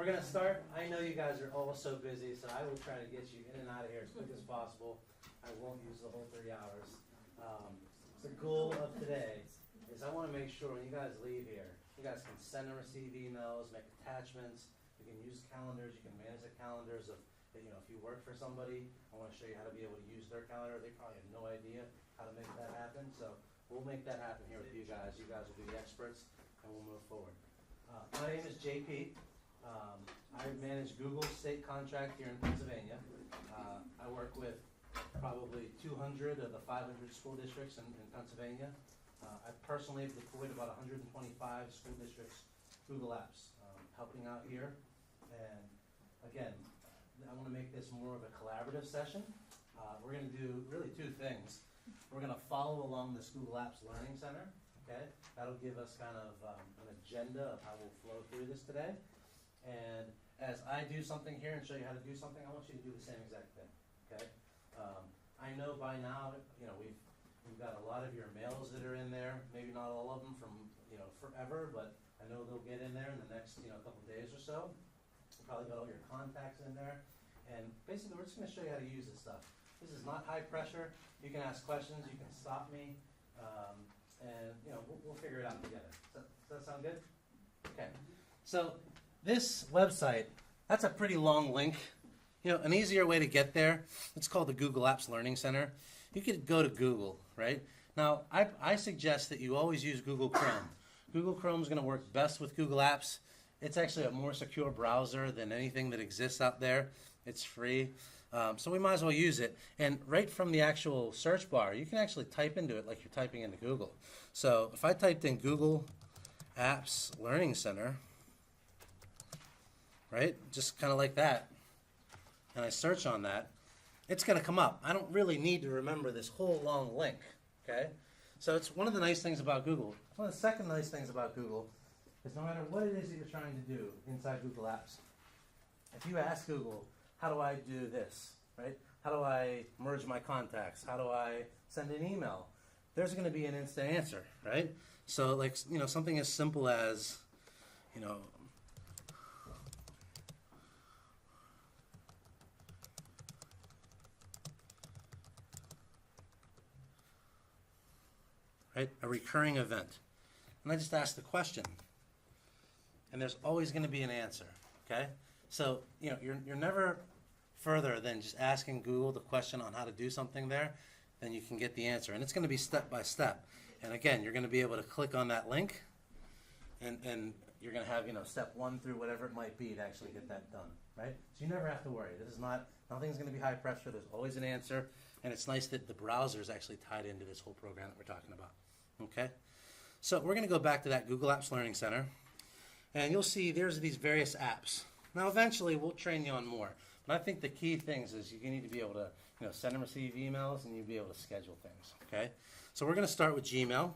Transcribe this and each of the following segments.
we're going to start. I know you guys are all so busy, so I will try to get you in and out of here as quick as possible. I won't use the whole 3 hours. The goal of today is I want to make sure when you guys leave here, you guys can send and receive emails, make attachments. You can use calendars. You can manage the calendars of, you know, if you work for somebody, I want to show you how to be able to use their calendar. They probably have no idea how to make that happen. So we'll make that happen here with you guys. You guys will be the experts, and we'll move forward. My name is JP. I manage Google's state contract here in Pennsylvania. I work with probably 200 of the 500 school districts in Pennsylvania. I personally have deployed about 125 school districts Google Apps, helping out here. And again, I want to make this more of a collaborative session. We're going to do really 2 things. We're going to follow along this Google Apps Learning Center. Okay, that'll give us kind of an agenda of how we'll flow through this today. And as I do something here and show you how to do something, I want you to do the same exact thing. Okay. I know by now, you know, we've got a lot of your mails that are in there. Maybe not all of them from, you know, forever, but I know they'll get in there in the next, you know, couple days or so. You've probably got all your contacts in there. And basically, we're just going to show you how to use this stuff. This is not high pressure. You can ask questions. You can stop me. And, you know, we'll figure it out together. Does that sound good? Okay. So this website, that's a pretty long link. You know, an easier way to get there, it's called the Google Apps Learning Center. You could go to Google, right? Now, I suggest that you always use Google Chrome. Google Chrome is going to work best with Google Apps. It's actually a more secure browser than anything that exists out there. It's free. So we might as well use it. And right from the actual search bar, you can actually type into it like you're typing into Google. So if I typed in Google Apps Learning Center, right, just kind of like that, and I search on that, it's going to come up. I don't really need to remember this whole long link, okay? So it's one of the nice things about Google. One of the second nice things about Google is no matter what it is that you're trying to do inside Google Apps, if you ask Google, how do I do this, right? How do I merge my contacts? How do I send an email? There's going to be an instant answer, right? So like, you know, something as simple as, you know, right, a recurring event. And I just ask the question. And there's always going to be an answer, okay? So, you know, you're never further than just asking Google the question on how to do something there, then you can get the answer. And it's going to be step by step. And again, you're going to be able to click on that link, and you're going to have, you know, step 1 through whatever it might be to actually get that done, right? So you never have to worry. This is not, nothing's going to be high pressure. There's always an answer. And it's nice that the browser is actually tied into this whole program that we're talking about, okay? So we're going to go back to that Google Apps Learning Center, and you'll see there's these various apps. Now, eventually, we'll train you on more. But I think the key things is you need to be able to, you know, send and receive emails, and you'll be able to schedule things, okay? So we're going to start with Gmail.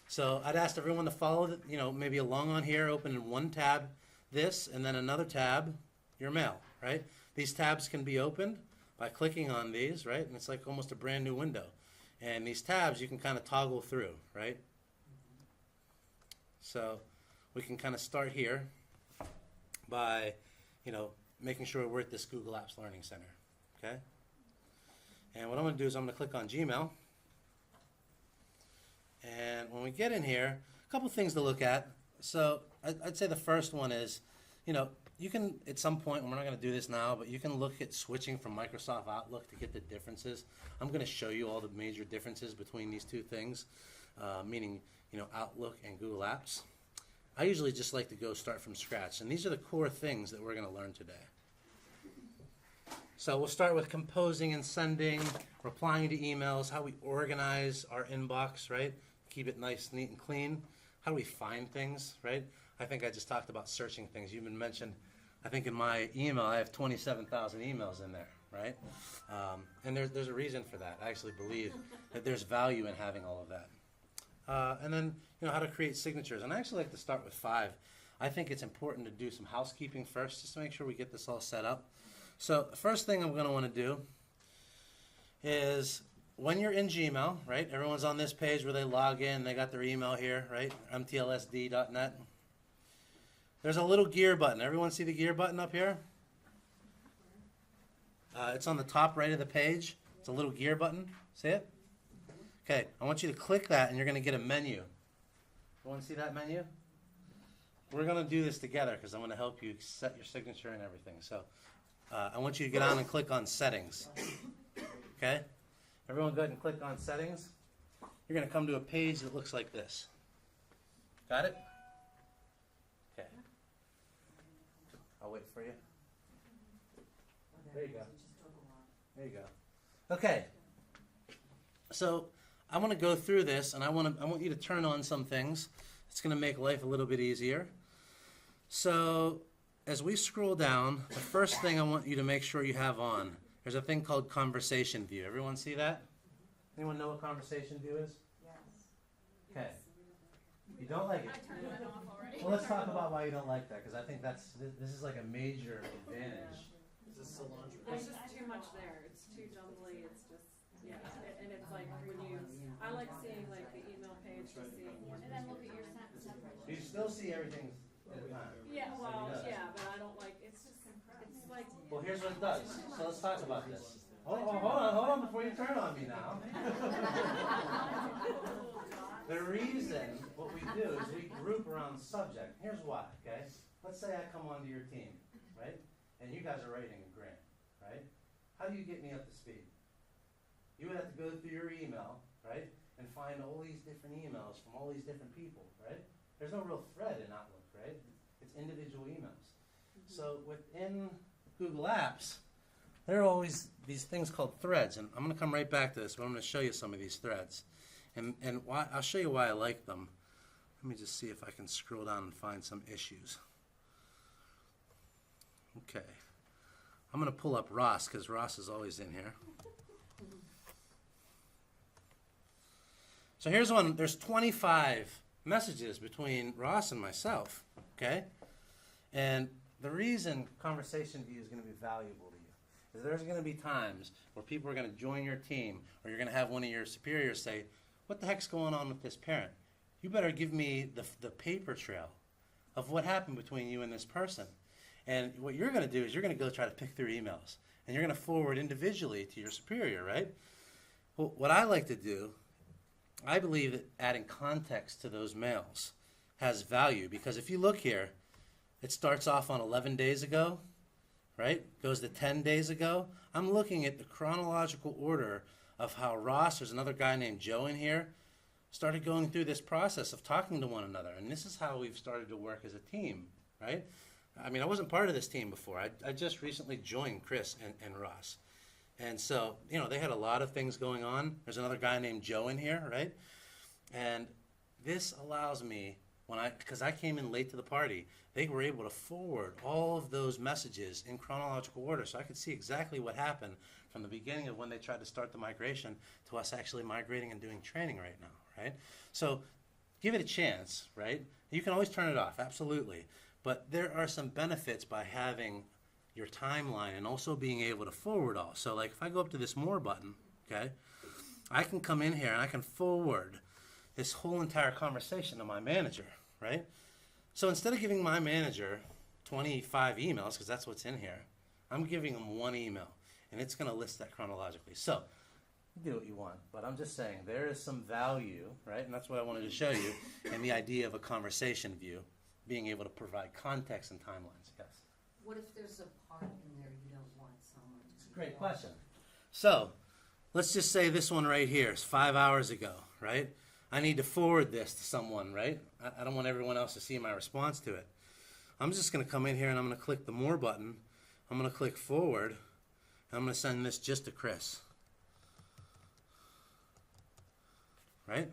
So I'd ask everyone to follow, you know, maybe along on here, open in one tab this, and then another tab, your mail, right? These tabs can be opened by clicking on these, right? And it's like almost a brand new window. And these tabs you can kind of toggle through, right? So we can kind of start here by, you know, making sure we're at this Google Apps Learning Center, okay? And what I'm going to do is I'm going to click on Gmail. And when we get in here, a couple things to look at. So I'd say the first one is, you know, you can, at some point, and we're not going to do this now, but you can look at switching from Microsoft Outlook to get the differences. I'm going to show you all the major differences between these 2 things, meaning, you know, Outlook and Google Apps. I usually just like to go start from scratch, and these are the core things that we're going to learn today. So we'll start with composing and sending, replying to emails, how we organize our inbox, right? Keep it nice, neat, and clean. How do we find things, right? I think I just talked about searching things. You even mentioned, I think in my email, I have 27,000 emails in there, right? And there's a reason for that. I actually believe that there's value in having all of that. And then, you know, how to create signatures. And I actually like to start with 5. I think it's important to do some housekeeping first, just to make sure we get this all set up. So the first thing I'm going to want to do is when you're in Gmail, right, everyone's on this page where they log in, they got their email here, right, mtlsd.net. there's a little gear button. Everyone see the gear button up here? It's on the top right of the page. It's a little gear button. See it? Okay, I want you to click that and you're going to get a menu. You want to see that menu? We're going to do this together because I'm going to help you set your signature and everything. So I want you to get on and click on settings. Okay? Everyone go ahead and click on settings. You're going to come to a page that looks like this. Got it? Okay. I'll wait for you. There you go. There you go. Okay. So I want to go through this, and I want you to turn on some things. It's going to make life a little bit easier. So as we scroll down, the first thing I want you to make sure you have on, there's a thing called Conversation View. Everyone see that? Anyone know what Conversation View is? Yes. Okay. You don't like it? I turned mine off already. Well, let's talk about why you don't like that, because I think this is like a major advantage. There's just too much there. It's too jumbly. It's just, yeah. And it's like when I like seeing like the email page to see. And then look at your separate. You still see everything at a time. Yeah, well, yeah, but I don't like, it's like. Well, here's what it does. So let's talk about this. Hold on before you turn on me now. The reason what we do is we group around subject. Here's why, okay? Let's say I come onto your team, right? And you guys are writing a grant, right? How do you get me up to speed? You would have to go through your email, right? And find all these different emails from all these different people, right? There's no real thread in Outlook, right? It's individual emails. So within Google Apps, there are always these things called threads, and I'm going to come right back to this, but I'm going to show you some of these threads. And why, I'll show you why I like them. Let me just see if I can scroll down and find some issues. Okay. I'm going to pull up Ross, because Ross is always in here. So here's one. There's 25 messages between Ross and myself, okay? And the reason Conversation View is going to be valuable to you is there's going to be times where people are going to join your team, or you're going to have one of your superiors say, what the heck's going on with this parent? You better give me the paper trail of what happened between you and this person. And what you're going to do is you're going to go try to pick through emails, and you're going to forward individually to your superior, right? Well, what I like to do, I believe that adding context to those mails has value, because if you look here, it starts off on 11 days ago, right? Goes to 10 days ago. I'm looking at the chronological order of how Ross, there's another guy named Joe in here, started going through this process of talking to one another. And this is how we've started to work as a team, right? I mean, I wasn't part of this team before. I just recently joined Chris and Ross. And so, you know, they had a lot of things going on. There's another guy named Joe in here, right? And this allows me, because I came in late to the party, they were able to forward all of those messages in chronological order, so I could see exactly what happened from the beginning of when they tried to start the migration to us actually migrating and doing training right now, right? So give it a chance, right? You can always turn it off, absolutely. But there are some benefits by having your timeline and also being able to forward all. So like if I go up to this More button, okay, I can come in here and I can forward this whole entire conversation to my manager, right? So instead of giving my manager 25 emails, because that's what's in here, I'm giving them one email, and it's going to list that chronologically. So you do what you want, but I'm just saying there is some value, right? And that's what I wanted to show you in the idea of a conversation view, being able to provide context and timelines. Yes? What if there's a part in there you don't want someone to? It's a great question. So let's just say this one right here is 5 hours ago, right? I need to forward this to someone, right? I don't want everyone else to see my response to it. I'm just going to come in here and I'm going to click the More button. I'm going to click Forward. And I'm going to send this just to Chris. Right?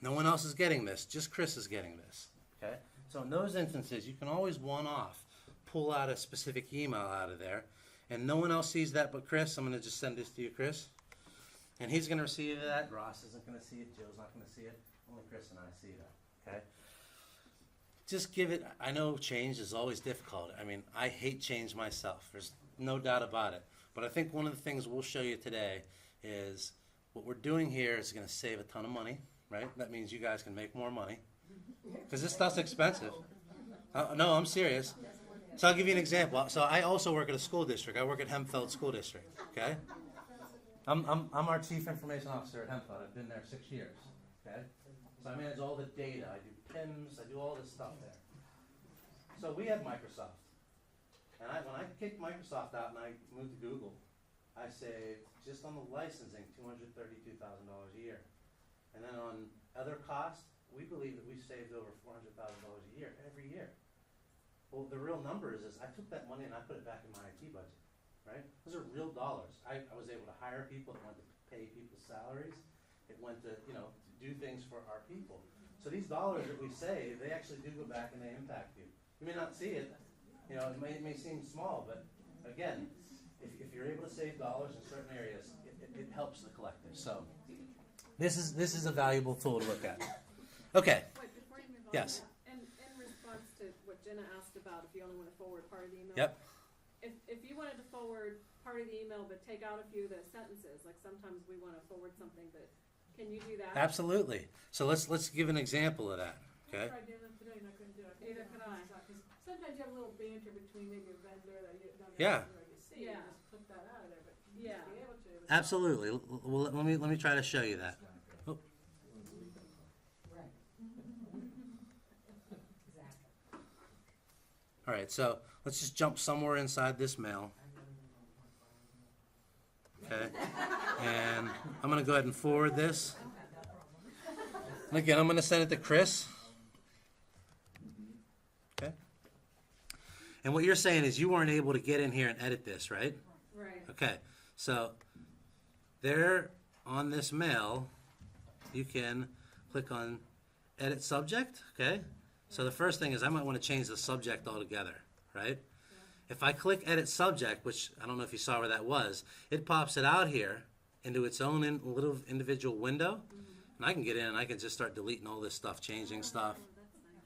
No one else is getting this. Just Chris is getting this. Okay? So in those instances, you can always one-off, pull out a specific email out of there. And no one else sees that but Chris. I'm going to just send this to you, Chris. And he's going to receive that. Ross isn't going to see it. Joe's not going to see it. Only Chris and I see that. Okay? Just give it. I know change is always difficult. I mean, I hate change myself. There's no doubt about it. But I think one of the things we'll show you today is what we're doing here is going to save a ton of money, right? That means you guys can make more money because this stuff's expensive. No, I'm serious. So I'll give you an example. So I also work at a school district. I work at Hempfeld School District. Okay. I'm our chief information officer at Hempfeld. I've been there 6 years. Okay. So I manage all the data. I do PIMS. I do all this stuff there. So we have Microsoft, and when I kicked Microsoft out and I moved to Google, I saved just on the licensing $232,000 a year, and then on other costs, we believe that we saved over $400,000 a year every year. Well, the real number is I took that money and I put it back in my IT budget, right? Those are real dollars. I was able to hire people. It went to pay people's salaries. It went to, to do things for our people. So these dollars that we save, they actually do go back and they impact you. You may not see it. It may seem small, but again, if you're able to save dollars in certain areas, it helps the collective. So this is a valuable tool to look at. Okay. Wait, before you move on. Yes. In response to what Jenna asked about, if you only want to forward part of the email. Yep. If you wanted to forward part of the email but take out a few of the sentences, like sometimes we want to forward something, but can you do that? Absolutely. So let's give an example of that. Okay. I tried doing that today and I couldn't do it. Neither could I. Because sometimes you have a little banter between maybe a vendor that you don't Yeah. necessarily see. Yeah. You just put that out of there, but you Yeah. should be able to. Absolutely. Well, let me try to show you that. Oh, Right. Exactly. all right. So let's just jump somewhere inside this mail. Okay. And I'm going to go ahead and forward this. And again, I'm going to send it to Chris. Okay. And what you're saying is you weren't able to get in here and edit this, right? Right. Okay. So there on this mail, you can click on edit subject. Okay. So the first thing is I might want to change the subject altogether, right? If I click edit subject, which I don't know if you saw where that was, it pops it out here into its own little individual window. And I can get in and I can just start deleting all this stuff, changing stuff.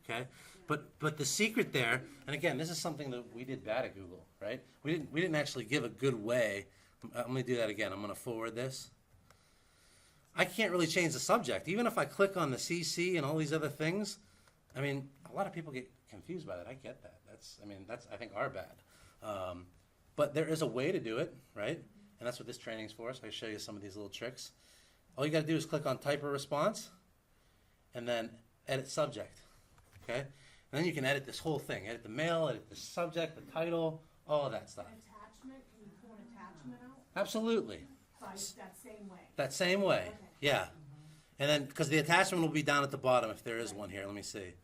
Okay? But the secret there, and again, this is something that we did bad at Google, right? We didn't actually give a good way. Let me do that again. I'm going to forward this. I can't really change the subject. Even if I click on the CC and all these other things, I mean, a lot of people get confused by that. I get that. That's I think our bad. But there is a way to do it, right? And that's what this training is for. So I show you some of these little tricks. All you got to do is click on type a response and then edit subject. Okay? And then you can edit this whole thing. Edit the mail, edit the subject, the title, all of that stuff. Attachment, can you pull an attachment out? Absolutely. By that same way. That same way. Yeah. And then, because the attachment will be down at the bottom if there is one here. Let me see.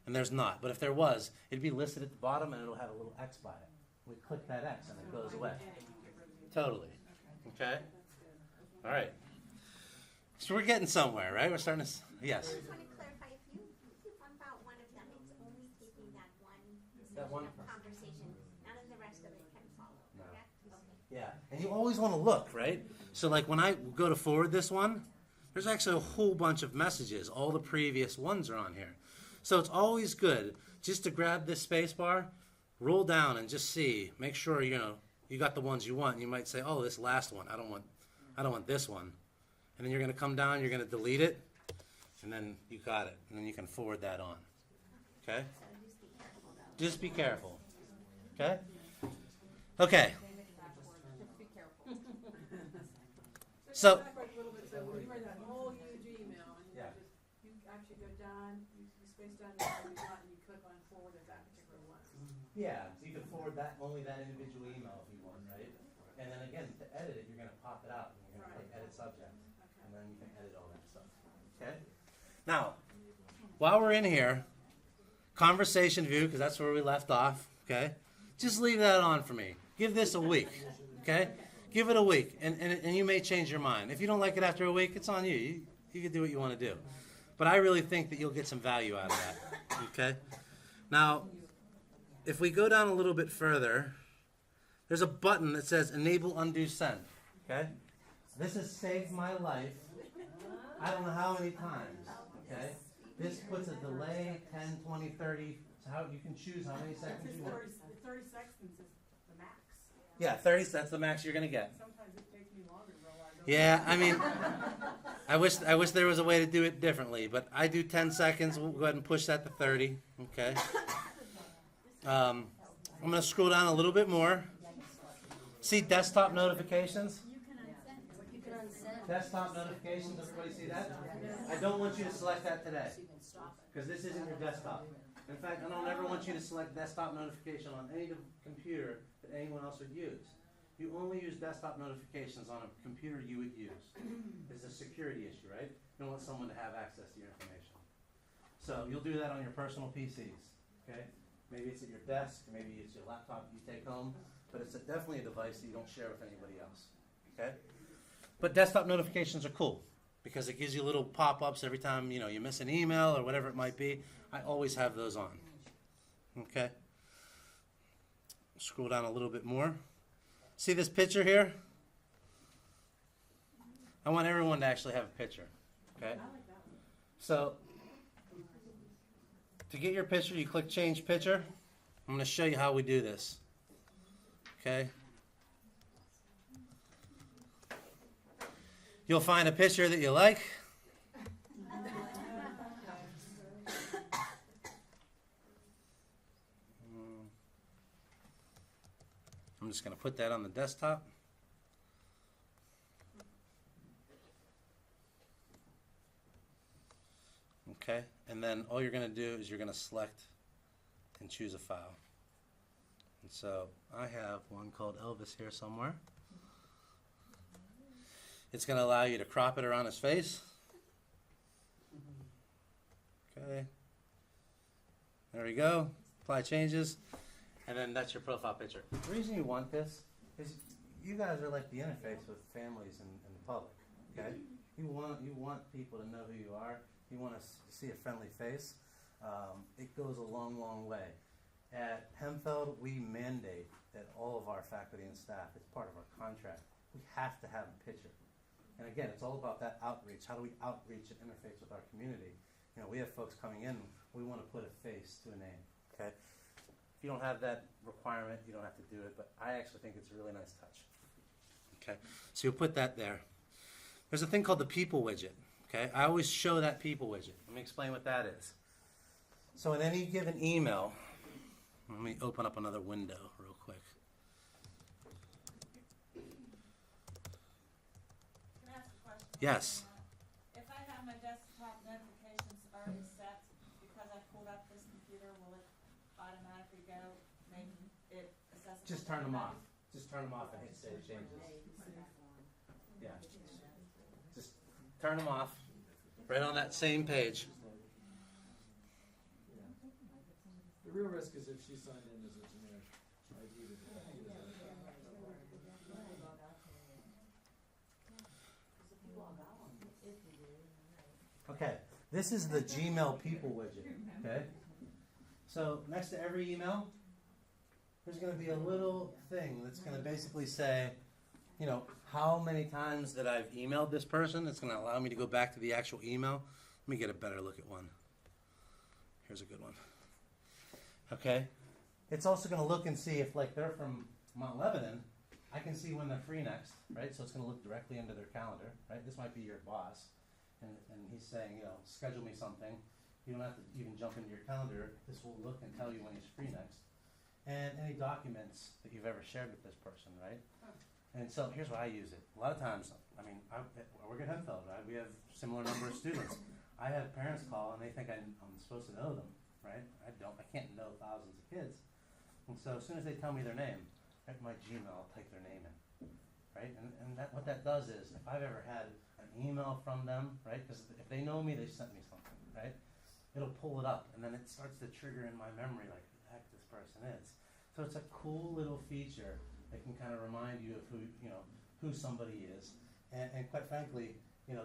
And there's not. But if there was, it'd be listed at the bottom and it'll have a little X by it. We click that X and it goes away. Totally. Okay? All right. So we're getting somewhere, right? We're starting to... Yes? I just want to clarify, if you bump out one of them, it's only taking that That one? conversation. None of the rest of it can follow, No. correct? Okay. Yeah. And you always want to look, right? So like when I go to forward this one, there's actually a whole bunch of messages. All the previous ones are on here. So it's always good just to grab this space bar, roll down and just see. Make sure, you got the ones you want. And you might say, oh, this last one, I don't want this one. And then you're going to come down, you're going to delete it, and then you got it. And then you can forward that on. Okay? So just be careful though. Just be careful. Okay? Okay. Be careful. So, Backwards a little bit, so when you write that whole huge email, and Yeah. you actually go down, you space down the you want, and you click on forward at that particular one. yeah, so you can forward only that individual email if you want, right? And then again, to edit it, you're going to pop it out. And you're going to click edit subject. And then you can edit all that stuff. Okay? Now, while we're in here, conversation view, because that's where we left off, okay? Just leave that on for me. Give this a week, okay? Give it a week, and you may change your mind. If you don't like it after a week, it's on you. You can do what you want to do. But I really think that you'll get some value out of that, okay? Now, if we go down a little bit further, there's a button that says Enable Undo Send, okay? This has saved my life I don't know how many times, okay? This puts a delay, 10, 20, 30, so how you can choose how many seconds you want. 30 seconds is the max. Yeah, 30, that's the max you're going to get. Sometimes it takes me longer to roll out. Yeah, I mean, I wish there was a way to do it differently, but I do 10 seconds. We'll go ahead and push that to 30, okay? I'm going to scroll down a little bit more. See desktop notifications? You can unsend. Desktop notifications, everybody see that? I don't want you to select that today, because this isn't your desktop. In fact, I don't ever want you to select desktop notification on any computer that anyone else would use. You only use desktop notifications on a computer you would use. It's a security issue, right? You don't want someone to have access to your information. So you'll do that on your personal PCs, okay? Maybe it's at your desk, maybe it's your laptop you take home, but it's definitely a device that you don't share with anybody else, okay? But desktop notifications are cool because it gives you little pop-ups every time, you know, you miss an email or whatever it might be. I always have those on, okay? Scroll down a little bit more. See this picture here? I want everyone to actually have a picture, okay? So, to get your picture, you click Change Picture. I'm going to show you how we do this, okay? You'll find a picture that you like. I'm just going to put that on the desktop. Okay, and then all you're going to do is you're going to select and choose a file. And so I have one called Elvis here somewhere. It's going to allow you to crop it around his face. Okay, there we go. Apply changes. And then that's your profile picture. The reason you want this is you guys are like the interface with families and the public, okay? You want people to know who you are. You want to see a friendly face. It goes a long, long way. At Hempfeld, we mandate that all of our faculty and staff, it's part of our contract, we have to have a picture. And again, it's all about that outreach. How do we outreach and interface with our community? You know, we have folks coming in, we want to put a face to a name, okay? If you don't have that requirement, you don't have to do it, but I actually think it's a really nice touch. Okay, so you'll put that there. There's a thing called the people widget. Okay, I always show that people widget. Let me explain what that is. So in any given email, let me open up another window real quick. Can I ask a question? Yes. If I have my desktop notifications already set, because I pulled up this computer, will it automatically go make it accessible? Just turn them off. Just turn them off and hit Save Changes. Yeah. Just turn them off. Right on that same page. The real risk is if she signed in as a generic ID. Okay, this is the Gmail people widget, okay? So next to every email, there's going to be a little thing that's going to basically say, you know, how many times that I've emailed this person. It's going to allow me to go back to the actual email. Let me get a better look at one. Here's a good one. Okay. It's also going to look and see if, like, they're from Mount Lebanon, I can see when they're free next, right? So it's going to look directly into their calendar, right? This might be your boss, and he's saying, you know, schedule me something. You don't have to even jump into your calendar. This will look and tell you when he's free next. And any documents that you've ever shared with this person, right? And so here's why I use it. A lot of times, I mean, I work at Hempfeld, right? We have similar number of students. I have parents call and they think I'm supposed to know them, right? I don't. I can't know thousands of kids. And so as soon as they tell me their name, at my Gmail, I'll type their name in, right? And what that does is, if I've ever had an email from them, right? Because if they know me, they sent me something, right? It'll pull it up, and then it starts to trigger in my memory, like, who the heck this person is. So it's a cool little feature that can kind of remind you of who somebody is, and quite frankly,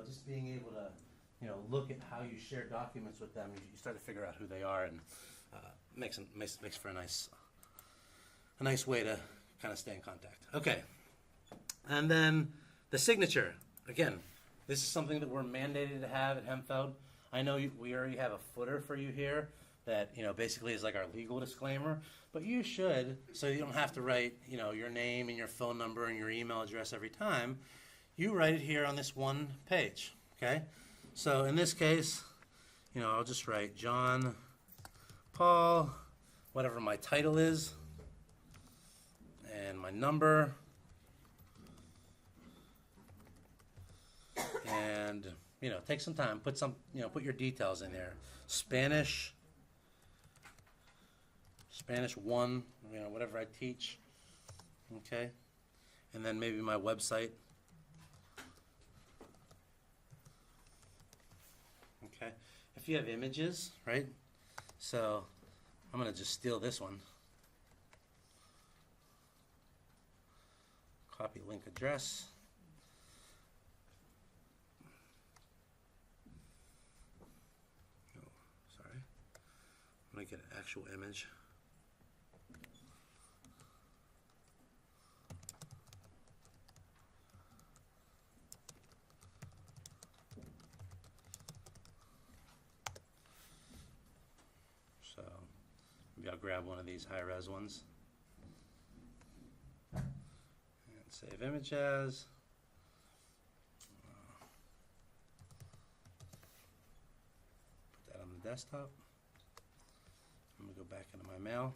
just being able to, look at how you share documents with them, you start to figure out who they are, and makes for a nice way to kind of stay in contact. Okay, and then the signature. Again, this is something that we're mandated to have at Hempfeld. I know we already have a footer for you here that basically is like our legal disclaimer, but you should, so you don't have to write your name and your phone number and your email address every time. You write it here on this one page. Okay, so in this case, I'll just write John Paul whatever my title is, and my number, and take some time, put put your details in there. Spanish 1, whatever I teach, okay, and then maybe my website, okay. If you have images, right? So I'm gonna just steal this one. Copy link address. Oh, sorry. I'm gonna get an actual image. So maybe I'll grab one of these high-res ones. And save image as. Put that on the desktop. I'm going to go back into my mail.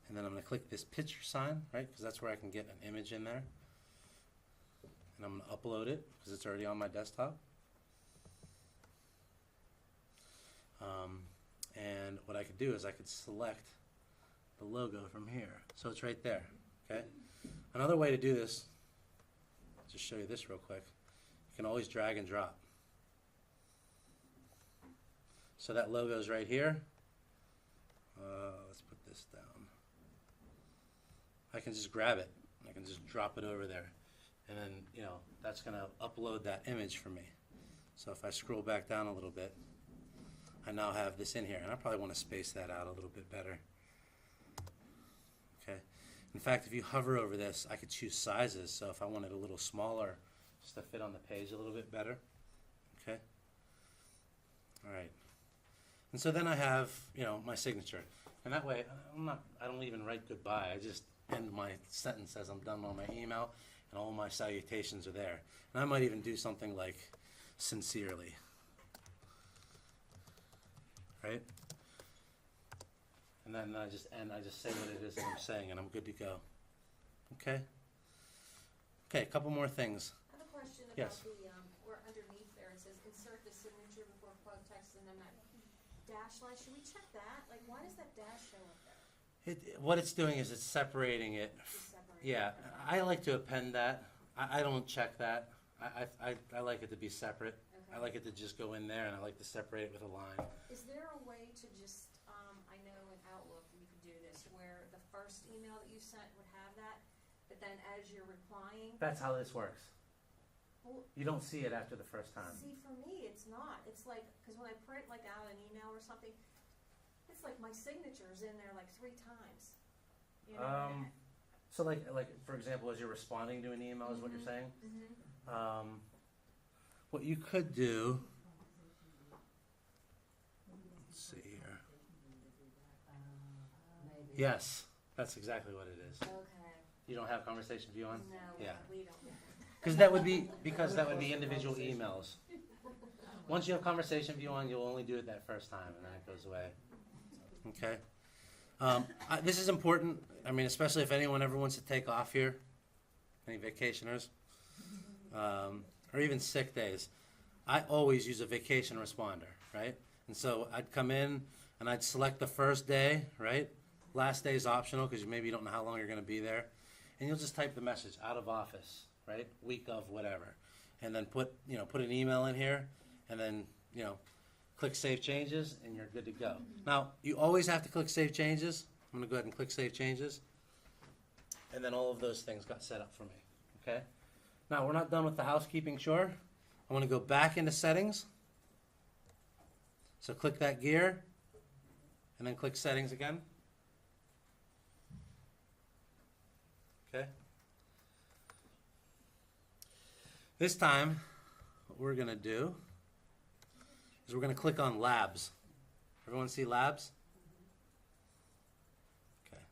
And then I'm going to click this picture sign, right? Because that's where I can get an image in there. And I'm going to upload it because it's already on my desktop. And what I could do is I could select the logo from here. So it's right there, okay? Another way to do this, I'll just show you this real quick. You can always drag and drop. So that logo is right here. Let's put this down. I can just grab it. I can just drop it over there. And then, that's going to upload that image for me. So if I scroll back down a little bit, I now have this in here, and I probably want to space that out a little bit better. Okay. In fact, if you hover over this, I could choose sizes. So if I wanted a little smaller, just to fit on the page a little bit better. Okay. All right. And so then I have, my signature, and that way I don't even write goodbye. I just end my sentence as I'm done on my email, and all my salutations are there. And I might even do something like sincerely. Right? And then I just say what it is that I'm saying, and I'm good to go. Okay? Okay, a couple more things. I have a question about Yes. where underneath there it says insert the signature before quote text and then that dash line. Should we check that? Like, why does that dash show up there? What it's doing is it's separating it. Just separate. Yeah, I like to append that. I don't check that. I like it to be separate. I like it to just go in there, and I like to separate it with a line. Is there a way to just, I know in Outlook you could do this, where the first email that you sent would have that, but then as you're replying, That's how this works. well, You don't see it after the first time. see, for me, it's not. It's like, because when I print like out an email or something, it's like my signature's in there like 3 times. You know? So like for example, as you're responding to an email is what you're saying? Mm-hmm. What you could do, let's see here. Maybe. Yes, that's exactly what it is. Okay. You don't have conversation view on? No, Yeah. we don't. Because that would be individual emails. Once you have conversation view on, you'll only do it that first time, and then it goes away. Okay. This is important. I mean, especially if anyone ever wants to take off here, any vacationers, or even sick days. I always use a vacation responder, right? And so I'd come in and I'd select the first day, right? Last day is optional because maybe you don't know how long you're going to be there, and you'll just type the message out of office, right? Week of whatever, and then put an email in here, and then click Save Changes, and you're good to go. Now, you always have to click Save Changes. I'm going to go ahead and click Save Changes. And then all of those things got set up for me, okay? Now, we're not done with the housekeeping chore. I want to go back into Settings. So click that gear, and then click Settings again. Okay? This time, what we're going to do is we're going to click on Labs. Everyone see Labs? Okay.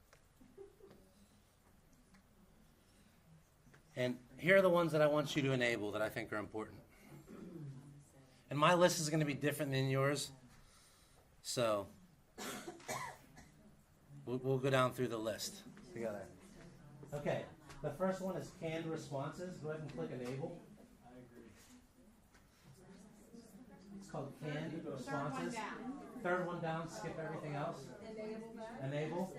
And here are the ones that I want you to enable that I think are important. And my list is going to be different than yours. So We'll go down through the list together. Okay, the first one is canned responses. Go ahead and click enable. I agree. It's called canned Third one responses. down. Third one down, skip everything else. Enable that. Enable.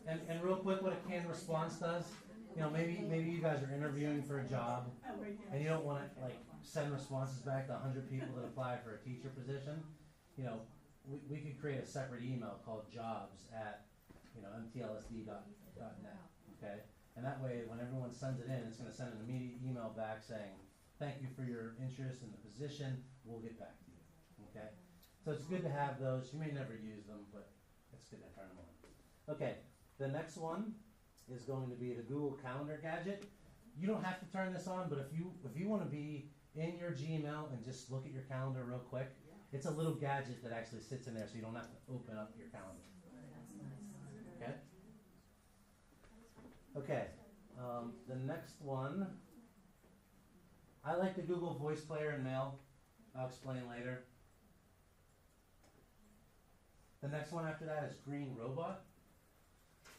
And real quick, what a canned response does, you know, maybe you guys are interviewing for a job and you don't want to like send responses back to 100 people that apply for a teacher position. You know, we could create a separate email called jobs@mtlsd.net. Okay, and that way, when everyone sends it in, it's going to send an immediate email back saying, "Thank you for your interest in the position. We'll get back to you." Okay, so it's good to have those. You may never use them, but it's good to turn them on. Okay, the next one is going to be the Google Calendar gadget. You don't have to turn this on, but if you want to be in your Gmail and just look at your calendar real quick, it's a little gadget that actually sits in there, so you don't have to open up your calendar. Okay. Okay. The next one, I like the Google Voice Player in Mail. I'll explain later. The next one after that is Green Robot.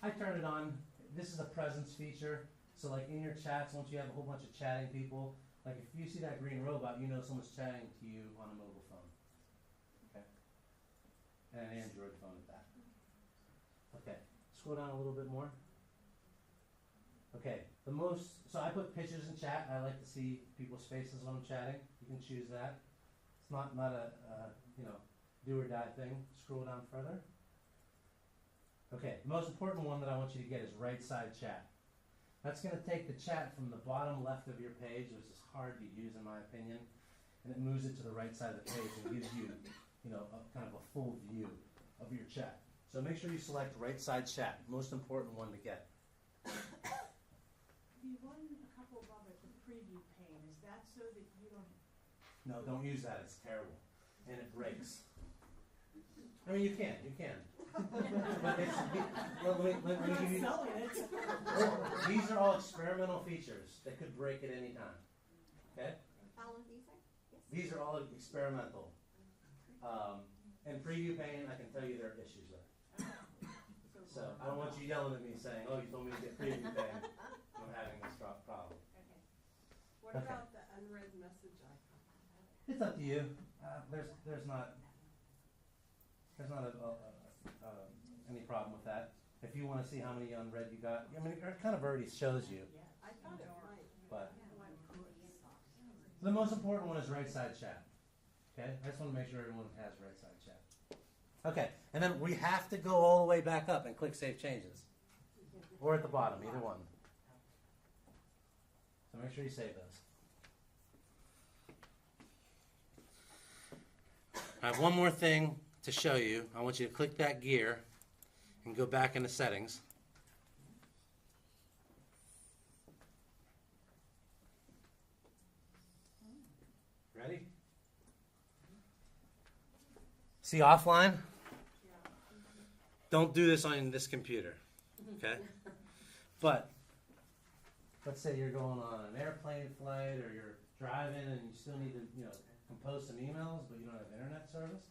I turn it on. This is a presence feature. So like in your chats, once you have a whole bunch of chatting people, like if you see that green robot, you know someone's chatting to you on a mobile phone. Okay? And an Android phone at that. Okay. Scroll down a little bit more. Okay. So I put pictures in chat. I like to see people's faces when I'm chatting. You can choose that. It's not a do or die thing. Scroll down further. Okay, the most important one that I want you to get is right side chat. That's going to take the chat from the bottom left of your page, which is hard to use in my opinion, and it moves it to the right side of the page and gives you, a kind of a full view of your chat. So make sure you select right side chat, most important one to get. The one a couple above it, the preview pane, is that so that you don't? No, don't use that. It's terrible, and it breaks. I mean, you can. But let me give you. These are all experimental features that could break at any time. Okay? How long these are? Yes. These are all experimental. And preview pane, I can tell you there are issues there. So I don't want you yelling at me saying, "Oh, you told me to get preview pane." I'm having this problem. Okay. What Okay. about the unread message icon? It's up to you. There's not any problem with that. If you want to see how many unread you got, I mean, it kind of already shows you. I thought it might. But the most important one is right side chat. Okay, I just want to make sure everyone has right side chat. Okay, and then we have to go all the way back up and click Save Changes, or at the bottom, either one. So make sure you save those. I have one more thing to show you. I want you to click that gear and go back into settings. Ready? See offline? Don't do this on this computer, okay? But let's say you're going on an airplane flight or you're driving and you still need to, compose some emails, but you don't have internet service.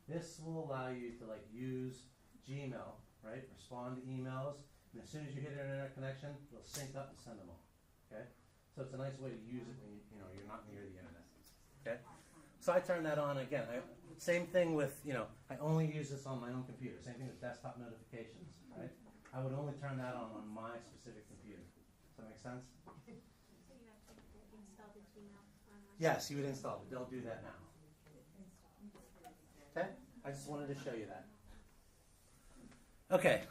This will allow you to use Gmail, right? Respond to emails, and as soon as you hit an internet connection, it'll sync up and send them all. Okay? So it's a nice way to use it when you're not near the internet. Okay? So I turn that on again. Same thing with, I only use this on my own computer. Same thing with desktop notifications, right? I would only turn that on my specific computer. Does that make sense? So you have to install the Gmail online? Yes, you would install it. Don't do that now. Okay? I just wanted to show you that. Okay.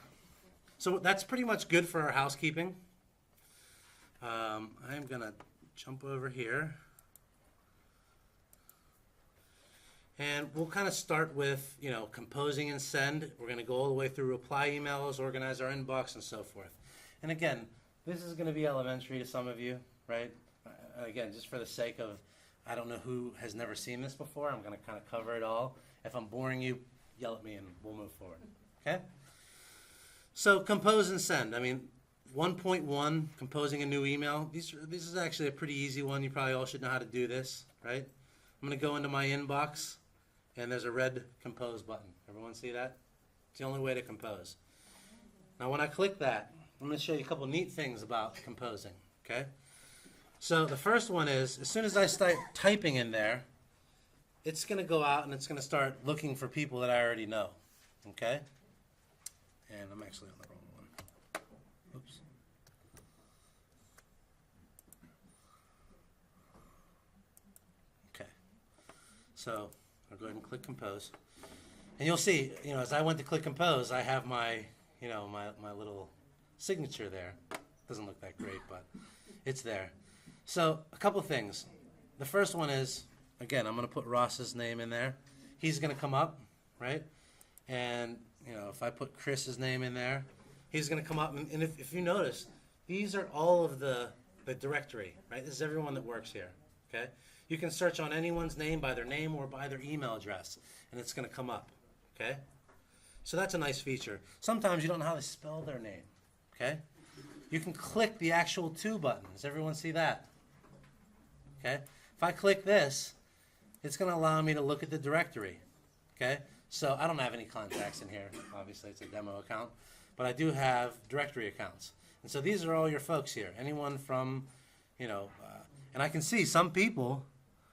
So that's pretty much good for our housekeeping. I'm going to jump over here. And we'll kind of start with, composing and send. We're going to go all the way through reply emails, organize our inbox, and so forth. And again, this is going to be elementary to some of you, right? Again, just for the sake of, I don't know who has never seen this before. I'm going to kind of cover it all. If I'm boring you, yell at me and we'll move forward. Okay? So compose and send. 1.1, composing a new email. This is actually a pretty easy one. You probably all should know how to do this, right? I'm going to go into my inbox, and there's a red compose button. Everyone see that? It's the only way to compose. Now when I click that, I'm going to show you a couple neat things about composing, okay? So the first one is, as soon as I start typing in there, it's going to go out and it's going to start looking for people that I already know, okay? And I'm actually on the wrong one. Oops. Okay. So I'll go ahead and click compose. And you'll see, as I went to click compose, I have my, my little signature there. Doesn't look that great, but it's there. So a couple of things. The first one is, again, I'm going to put Ross's name in there. He's going to come up, right? And, if I put Chris's name in there, he's going to come up. And if you notice, these are all of the directory, right? This is everyone that works here, okay? You can search on anyone's name by their name or by their email address, and it's going to come up, okay? So that's a nice feature. Sometimes you don't know how to spell their name, okay? You can click the actual to button. Does everyone see that? Okay? If I click this, it's going to allow me to look at the directory, okay? So I don't have any contacts in here. Obviously, it's a demo account. But I do have directory accounts. And so these are all your folks here. Anyone from, and I can see some people,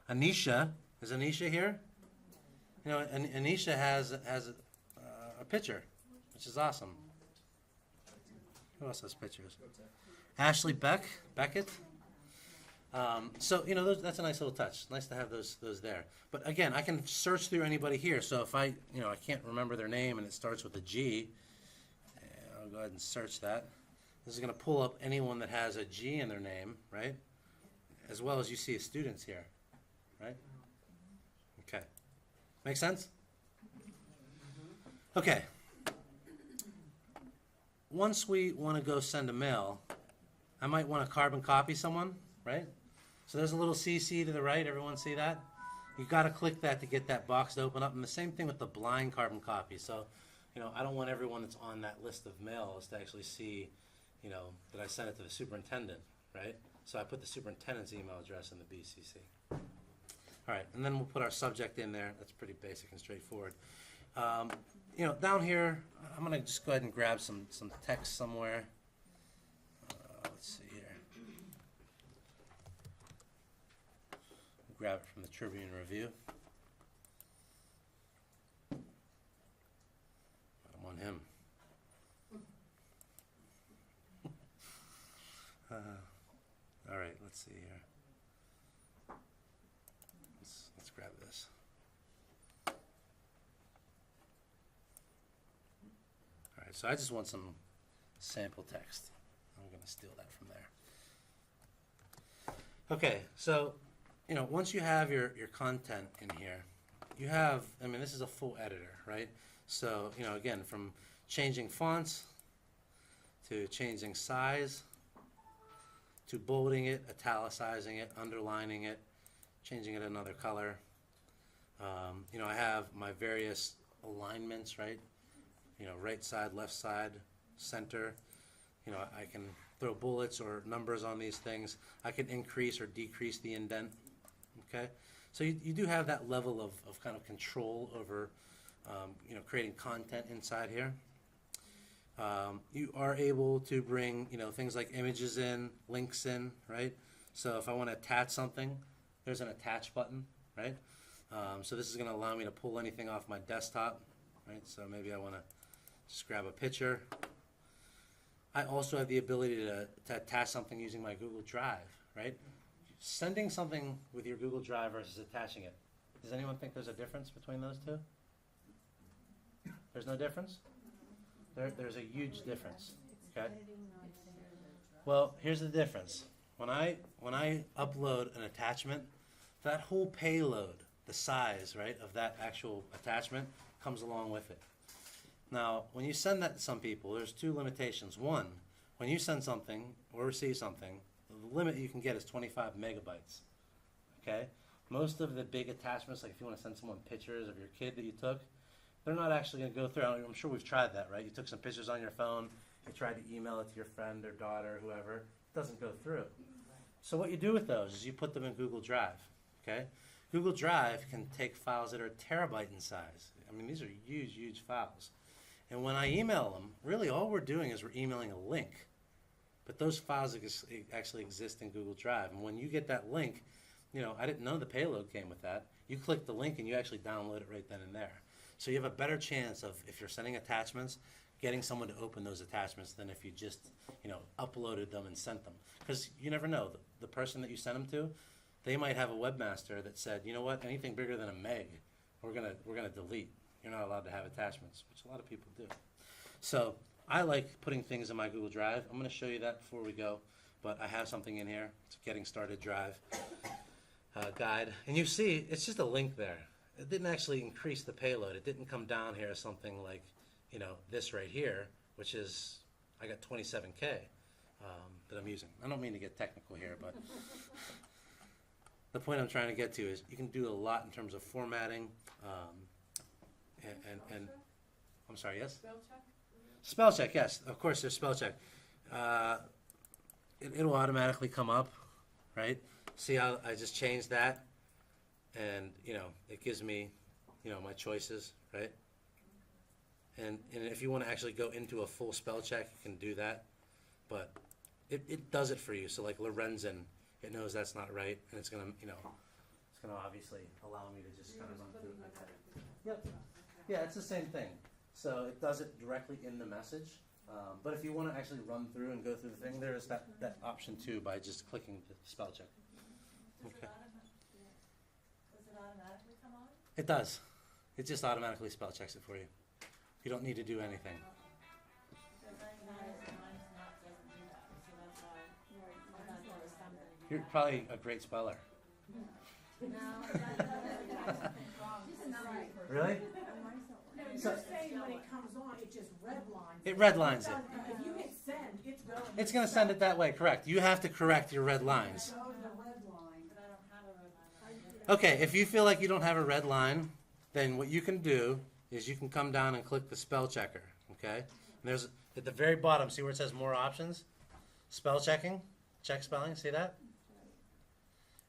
Anisha, is Anisha here? Anisha has a picture, which is awesome. Who else has pictures? Ashley Beckett. So that's a nice little touch. Nice to have those there. But again, I can search through anybody here. So if I can't remember their name and it starts with a G, I'll go ahead and search that. This is going to pull up anyone that has a G in their name, right? As well as you see students here, right? Okay, make sense? Okay. Once we want to go send a mail, I might want to carbon copy someone, right? So there's a little CC to the right. Everyone see that? You've got to click that to get that box to open up. And the same thing with the blind carbon copy. So, I don't want everyone that's on that list of mails to actually see, that I sent it to the superintendent, right? So I put the superintendent's email address in the BCC. All right, and then we'll put our subject in there. That's pretty basic and straightforward. Down here, I'm going to just go ahead and grab some text somewhere. Let's see here. Grab it from the Tribune Review. I don't want him. All right, let's see here. Let's grab this. All right, so I just want some sample text. I'm going to steal that from there. Okay, so once you have your content in here, you have, this is a full editor, right? So, again, from changing fonts to changing size to bolding it, italicizing it, underlining it, changing it another color. I have my various alignments, right? Right side, left side, center. I can throw bullets or numbers on these things. I can increase or decrease the indent. Okay, so you do have that level of kind of control over, creating content inside here. You are able to bring, things like images in, links in, right? So if I want to attach something, there's an attach button, right? So this is going to allow me to pull anything off my desktop, right? So maybe I want to just grab a picture. I also have the ability to attach something using my Google Drive, right? Sending something with your Google Drive versus attaching it. Does anyone think there's a difference between those two? There's no difference? There's a huge difference. Okay. Well, here's the difference. When I upload an attachment, that whole payload, the size, right, of that actual attachment comes along with it. Now, when you send that to some people, there's two limitations. One, when you send something or receive something, the limit you can get is 25 megabytes. Okay? Most of the big attachments, like if you want to send someone pictures of your kid that you took, they're not actually going to go through. I'm sure we've tried that, right? You took some pictures on your phone, you tried to email it to your friend or daughter, whoever. It doesn't go through. So what you do with those is you put them in Google Drive. Okay? Google Drive can take files that are a terabyte in size. These are huge, huge files. And when I email them, really all we're doing is we're emailing a link. But those files actually exist in Google Drive. And when you get that link, I didn't know the payload came with that. You click the link and you actually download it right then and there. So you have a better chance of, if you're sending attachments, getting someone to open those attachments than if you just, uploaded them and sent them. Because you never know, the person that you send them to, they might have a webmaster that said, you know what, anything bigger than a meg, we're gonna delete. You're not allowed to have attachments, which a lot of people do. So I like putting things in my Google Drive. I'm gonna show you that before we go, but I have something in here. It's a getting started drive guide. And you see, it's just a link there. It didn't actually increase the payload. It didn't come down here as something like, this right here, which is, I got 27K that I'm using. I don't mean to get technical here, but the point I'm trying to get to is you can do a lot in terms of formatting, and I'm sorry, yes? Spell check? Spell check, yes. Of course, there's spell check. It'll automatically come up, right? See how I just changed that, and it gives me, my choices, right? And if you want to actually go into a full spell check, you can do that, but it does it for you. So like Lorenzen, it knows that's not right, and it's gonna, it's gonna obviously allow me to just kind of run through it like that. Yep. Yeah, it's the same thing. So it does it directly in the message. But if you want to actually run through and go through the thing, there is that option too by just clicking the spell check. Okay. Does it automatically come on? It does. It just automatically spell checks it for you. You don't need to do anything. Because mine's not, doesn't do that, so that's why I thought there was something. You're probably a great speller. Really? No, So- you're saying when it comes on, it just redlines. It redlines it. If you hit send, it's going. It's going to send it that way, correct. You have to correct your red lines. Go to the red line. But I don't have a red line. Okay, if you feel like you don't have a red line, then what you can do is you can come down and click the spell checker, okay? And there's, at the very bottom, see where it says more options? Spell checking, check spelling, see that?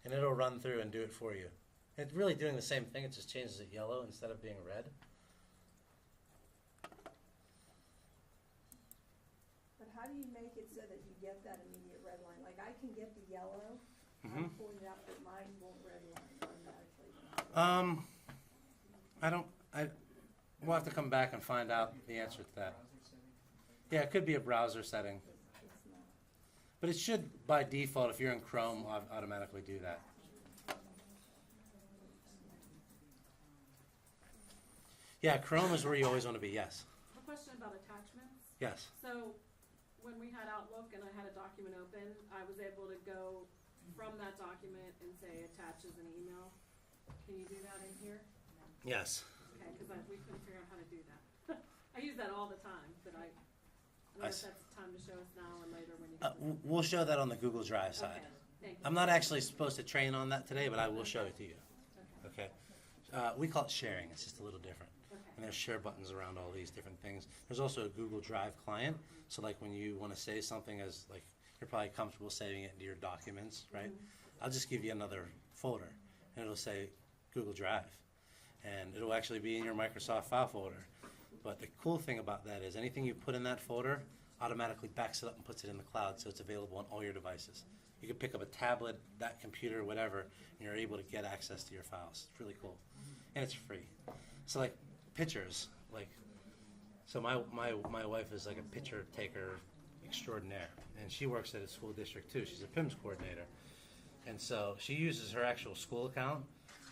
And it'll run through and do it for you. It's really doing the same thing, it just changes it yellow instead of being red. But how do you make it so that you get that immediate red line? Like I can get the yellow, Mhm. I'm pulling it up, but mine won't red line automatically. We'll have to come back and find out the answer to that. Yeah, it could be a browser setting. It's not. But it should, by default, if you're in Chrome, automatically do that. Yeah, Chrome is where you always want to be, yes. A question about attachments. Yes. So when we had Outlook and I had a document open, I was able to go from that document and say attach as an email. Can you do that in here? Yes. Okay, because we couldn't figure out how to do that. I use that all the time, but I don't know if that's time to show us now or later when you. We'll show that on the Google Drive side. Okay, thank you. I'm not actually supposed to train on that today, but I will show it to you. Okay, Okay. We call it sharing. It's just a little different. okay. And there's share buttons around all these different things. There's also a Google Drive client. So like when you want to say something as like you're probably comfortable saving it into your documents, right? I'll just give you another folder and it'll say Google Drive. And it'll actually be in your Microsoft file folder. But the cool thing about that is anything you put in that folder automatically backs it up and puts it in the cloud so it's available on all your devices. You can pick up a tablet, that computer, whatever, and you're able to get access to your files. It's really cool. And it's free. So like pictures, so my wife is like a picture taker extraordinaire, and she works at a school district too. She's a PIMS coordinator. And so she uses her actual school account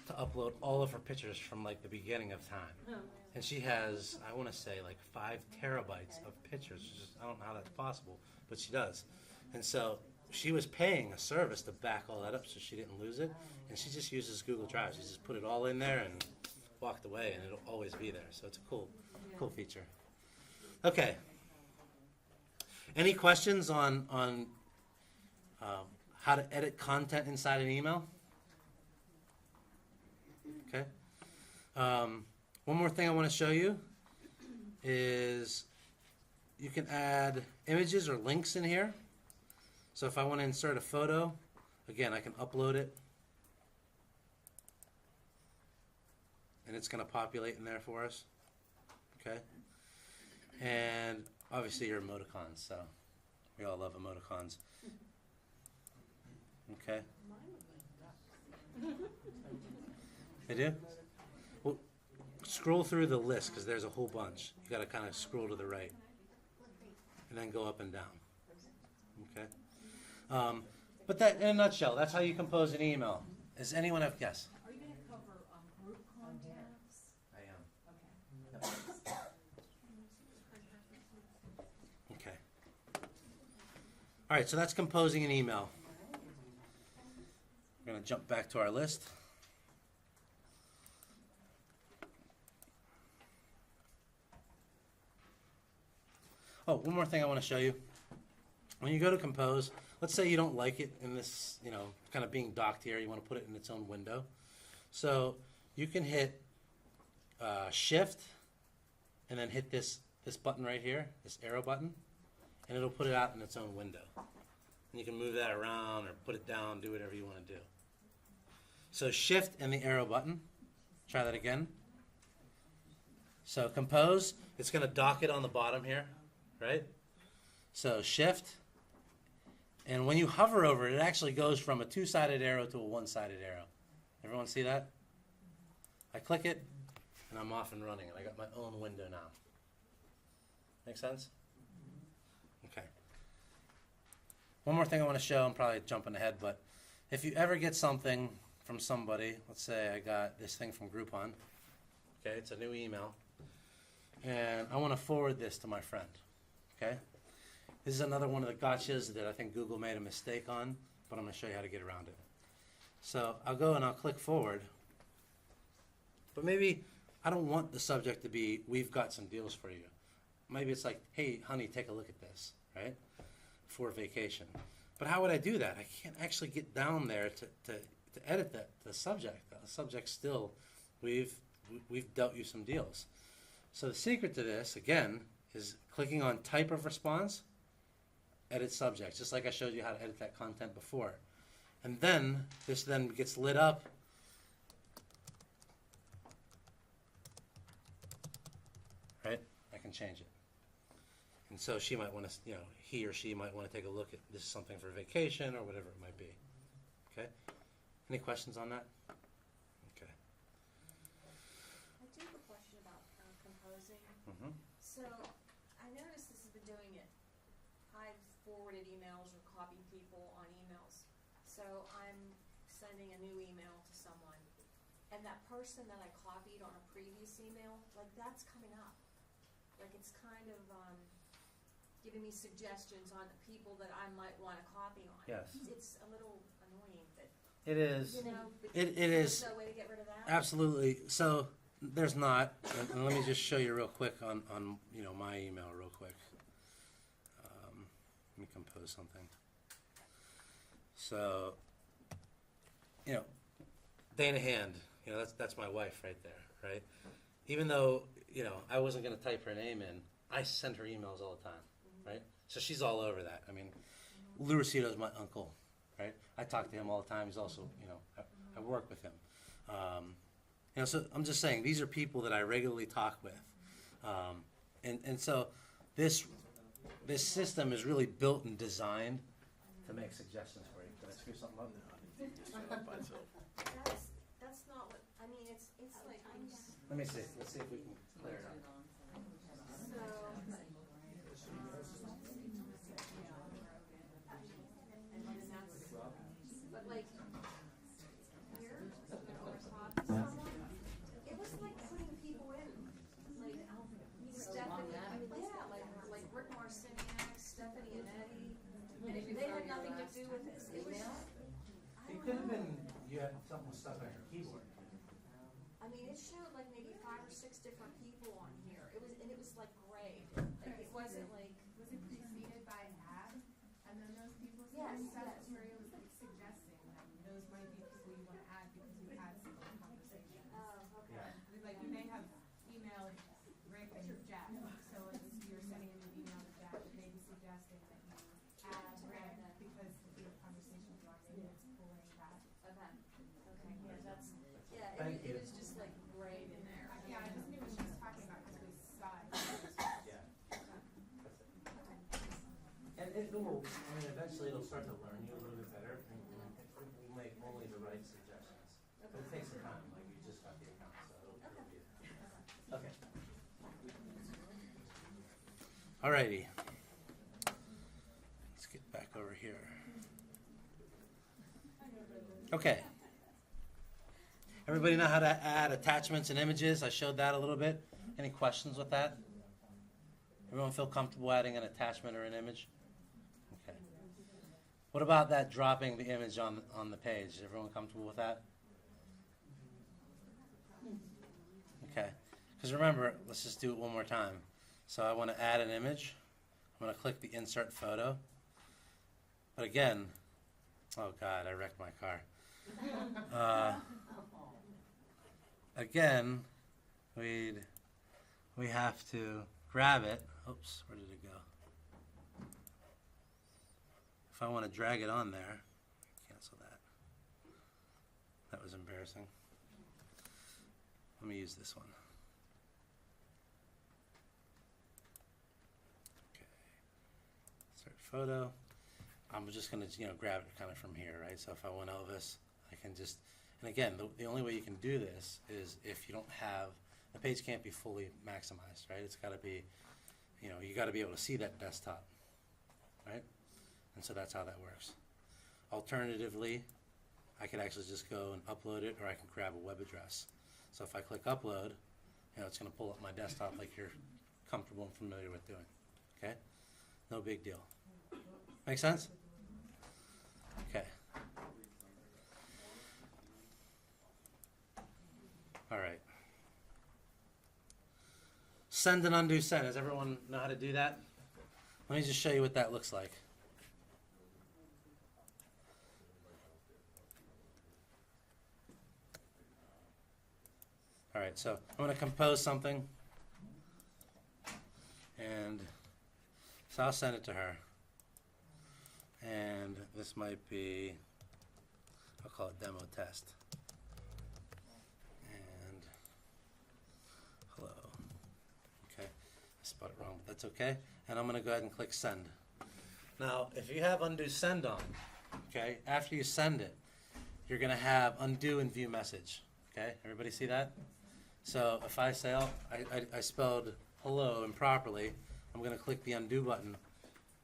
to upload all of her pictures from like the beginning of time. Oh, And she has, I want to say, like 5 terabytes of pictures. I don't know how that's possible, but she does. And so she was paying a service to back all that up so she didn't lose it. And she just uses Google Drive. She just put it all in there and walked away, and it'll always be there. So it's a cool feature. Okay. Any questions on how to edit content inside an email? Okay. One more thing I want to show you is you can add images or links in here. So if I want to insert a photo, again, I can upload it. And it's going to populate in there for us. Okay. And obviously your emoticons, so we all love emoticons. Okay. They do? Well, scroll through the list because there's a whole bunch. You got to kind of scroll to the right and then go up and down. Okay. But that, in a nutshell, that's how you compose an email. Does anyone have yes? Are you gonna cover, group contacts? I am. Okay. Okay. All right, so that's composing an email. We're going to jump back to our list. Oh, one more thing I want to show you. When you go to compose, let's say you don't like it in this, kind of being docked here. You want to put it in its own window. So you can hit Shift and then hit this button right here, this arrow button, and it'll put it out in its own window. And you can move that around or put it down, do whatever you want to do. So Shift and the arrow button. Try that again. So compose, it's going to dock it on the bottom here, right? So Shift, and when you hover over it, it actually goes from a two-sided arrow to a one-sided arrow. Everyone see that? I click it, and I'm off and running, and I got my own window now. Make sense? Okay. One more thing I want to show, I'm probably jumping ahead, but if you ever get something from somebody, let's say I got this thing from Groupon, okay, it's a new email, and I want to forward this to my friend, okay? This is another one of the gotchas that I think Google made a mistake on, but I'm going to show you how to get around it. So I'll go and I'll click forward, but maybe I don't want the subject to be, we've got some deals for you. Maybe it's like, hey, honey, take a look at this, right, for vacation. But how would I do that? I can't actually get down there to edit the subject. The subject still, we've dealt you some deals. So the secret to this, again, is clicking on type of response, edit subject, just like I showed you how to edit that content before. And then this then gets lit up. Right? I can change it. And so she might want to, he or she might want to take a look at this is something for vacation or whatever it might be. Okay? Any questions on that? Okay. I do have a question about composing. Mm-hmm. So I noticed this has been doing it. I've forwarded emails or copied people on emails. So I'm sending a new email to someone, and that person that I copied on a previous email, like that's coming up. Like it's kind of giving me suggestions on the people that I might want to copy on. Yes. It's a little annoying, but It is. but It is is. there a way to get rid of that? Absolutely. So there's not. And let me just show you real quick on my email real quick. Let me compose something. So, Dana Hand, that's my wife right there, right? Even though, I wasn't going to type her name in, I send her emails all the time, right? So she's all over that. I mean, Lou Rosito's my uncle, right? I talk to him all the time. He's also, I work with him. So I'm just saying, these are people that I regularly talk with. And so this system is really built and designed to make suggestions for you. Can I screw something up? That's not what, I mean, it's like, Let me see. Let's see if we can clear it up. but like, here, it was like putting people in, like, Stephanie, like Rick Marciniak, Stephanie and Eddie, and they had nothing to do with this. It was, It could have been you had something stuck on your keyboard. I mean, it showed like maybe 5 or 6 different people on here. It was like gray. Like it wasn't like. Was it preceded by an ad? And then those people, Yes, that's yes. where it was like suggesting that those might be people you want to add because you had some conversation. Oh, okay. Like you may have emailed Rick and Jeff, so if you're sending a new email to Jeff, it may be suggesting that you add Rick because of your conversation with maybe it's pulling that. Okay. Yeah, that's. Yeah, Thank it you. was just like gray in there. Yeah, I just knew what she was talking about because we saw it. Yeah. will, I mean, eventually it'll start to learn you a little bit better, and we'll make only the right suggestions. But it takes some time, like you just got the account, so it'll be. Okay. Alrighty. Let's get back over here. Okay. Everybody know how to add attachments and images? I showed that a little bit. Any questions with that? Everyone feel comfortable adding an attachment or an image? Okay. What about that dropping the image on the page? Is everyone comfortable with that? Okay. Because remember, let's just do it one more time. So I want to add an image. I'm going to click the insert photo. But again, oh God, I wrecked my car. Again, we have to grab it. Oops, where did it go? If I want to drag it on there, cancel that. That was embarrassing. Let me use this one. Okay. Insert photo. I'm just going to grab it kind of from here, right? So if I want Elvis, I can just, and again, the only way you can do this is if you don't have, the page can't be fully maximized, right? It's got to be, you got to be able to see that desktop, right? And so that's how that works. Alternatively, I could actually just go and upload it, or I can grab a web address. So if I click upload, it's going to pull up my desktop like you're comfortable and familiar with doing, okay? No big deal. Make sense? Okay. All right. Send and undo send. Does everyone know how to do that? Let me just show you what that looks like. All right, so I'm going to compose something. And so I'll send it to her. And this might be, I'll call it demo test. And hello. Okay, I spelled it wrong, but that's okay. And I'm going to go ahead and click send. Now, if you have undo send on, okay, after you send it, you're going to have undo and view message. Okay, everybody see that? So if I say, oh, I spelled hello improperly, I'm going to click the undo button.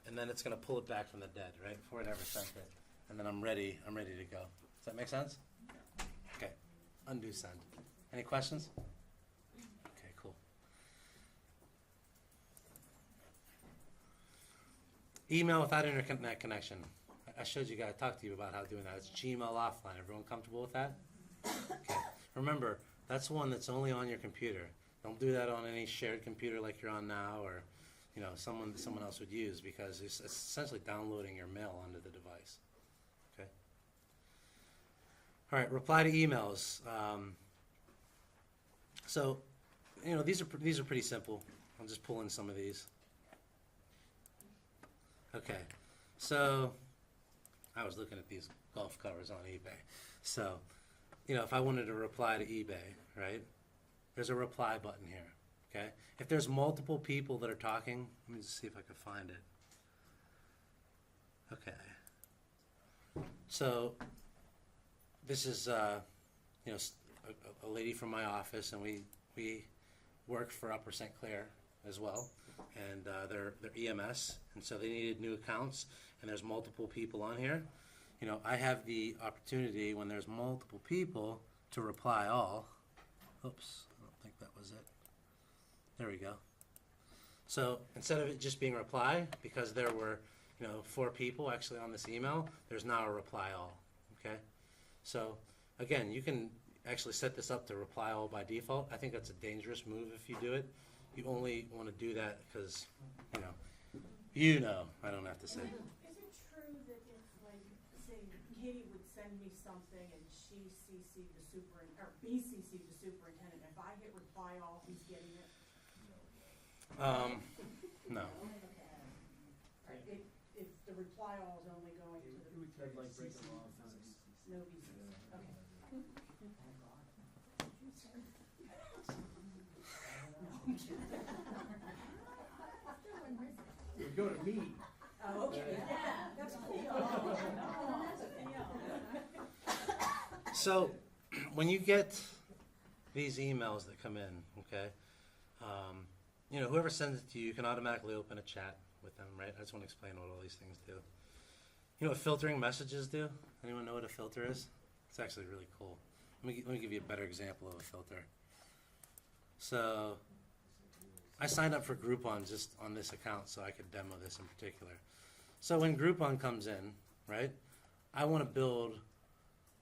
And then it's going to pull it back from the dead, right, before it ever sent it. And then I'm ready to go. Does that make sense? Okay, undo send. Any questions? Okay, cool. Email without internet connection. I showed you guys, I talked to you about how doing that. It's Gmail offline. Everyone comfortable with that? Okay. Remember, that's one that's only on your computer. Don't do that on any shared computer like you're on now, or someone else would use, because it's essentially downloading your mail onto the device. Okay. All right. Reply to emails. So, these are pretty simple. I'll just pull in some of these. Okay. So, I was looking at these golf covers on eBay. So, if I wanted to reply to eBay, right? There's a reply button here. Okay. If there's multiple people that are talking, let me just see if I can find it. Okay. So this is a lady from my office, and we work for Upper St. Clair as well, and they're EMS, and so they needed new accounts, and there's multiple people on here. I have the opportunity when there's multiple people to reply all. Oops, I don't think that was it. There we go. So instead of it just being reply, because there were 4 people actually on this email, there's now a reply all. Okay. So again, you can actually set this up to reply all by default. I think that's a dangerous move if you do it. You only want to do that because I don't have to say. Is it true that if, like, say, Katie would send me something and she CC'd the BCC'd the superintendent, if I hit reply all, he's getting it? No. Right, if the reply all is only going to the. It would take like breaking law. No BCC, okay. It would go to me. Oh, Oh, okay, yeah, that's cool. So, when you get these emails that come in, okay, you know, whoever sends it to you, you can automatically open a chat with them, right? I just want to explain what all these things do. You know what filtering messages do? Anyone know what a filter is? It's actually really cool. Let me give you a better example of a filter. So, I signed up for Groupon just on this account so I could demo this in particular. So when Groupon comes in, right, I want to build,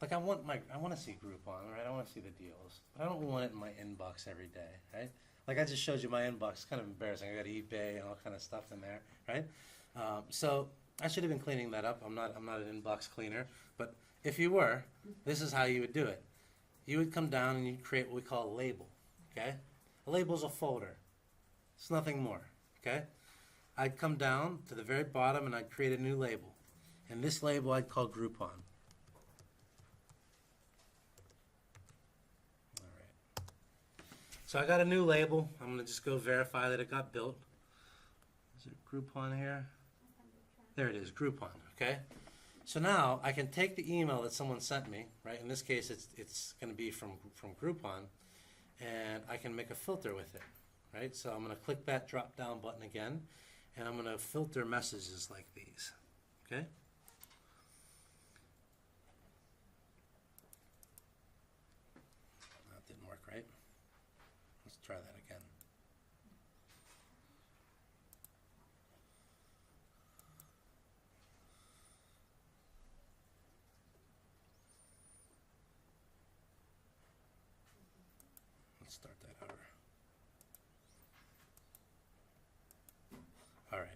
like I want to see Groupon, right? I want to see the deals, but I don't want it in my inbox every day, right? Like I just showed you my inbox. It's kind of embarrassing. I got eBay and all kind of stuff in there, right? So I should have been cleaning that up. I'm not an inbox cleaner, but if you were, this is how you would do it. You would come down and you'd create what we call a label, okay? A label is a folder. It's nothing more, okay? I'd come down to the very bottom and I'd create a new label. And this label I'd call Groupon. All right. So I got a new label. I'm going to just go verify that it got built. Is it Groupon here? There it is, Groupon, okay? So now I can take the email that someone sent me, right? In this case, it's going to be from Groupon, and I can make a filter with it, right? So I'm going to click that drop-down button again, and I'm going to filter messages like these, okay? That didn't work, right? Let's try that again. Let's start that over. All right.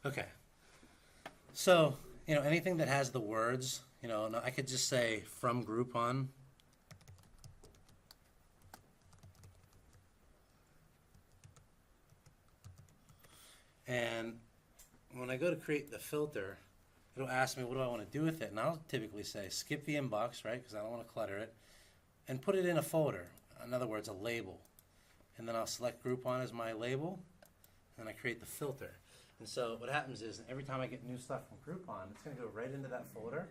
Okay. So, you know, anything that has the words, you know, I could just say from Groupon. And when I go to create the filter, it'll ask me what do I want to do with it. And I'll typically say skip the inbox, right, because I don't want to clutter it, and put it in a folder. In other words, a label. And then I'll select Groupon as my label, and I create the filter. And so what happens is every time I get new stuff from Groupon, it's going to go right into that folder.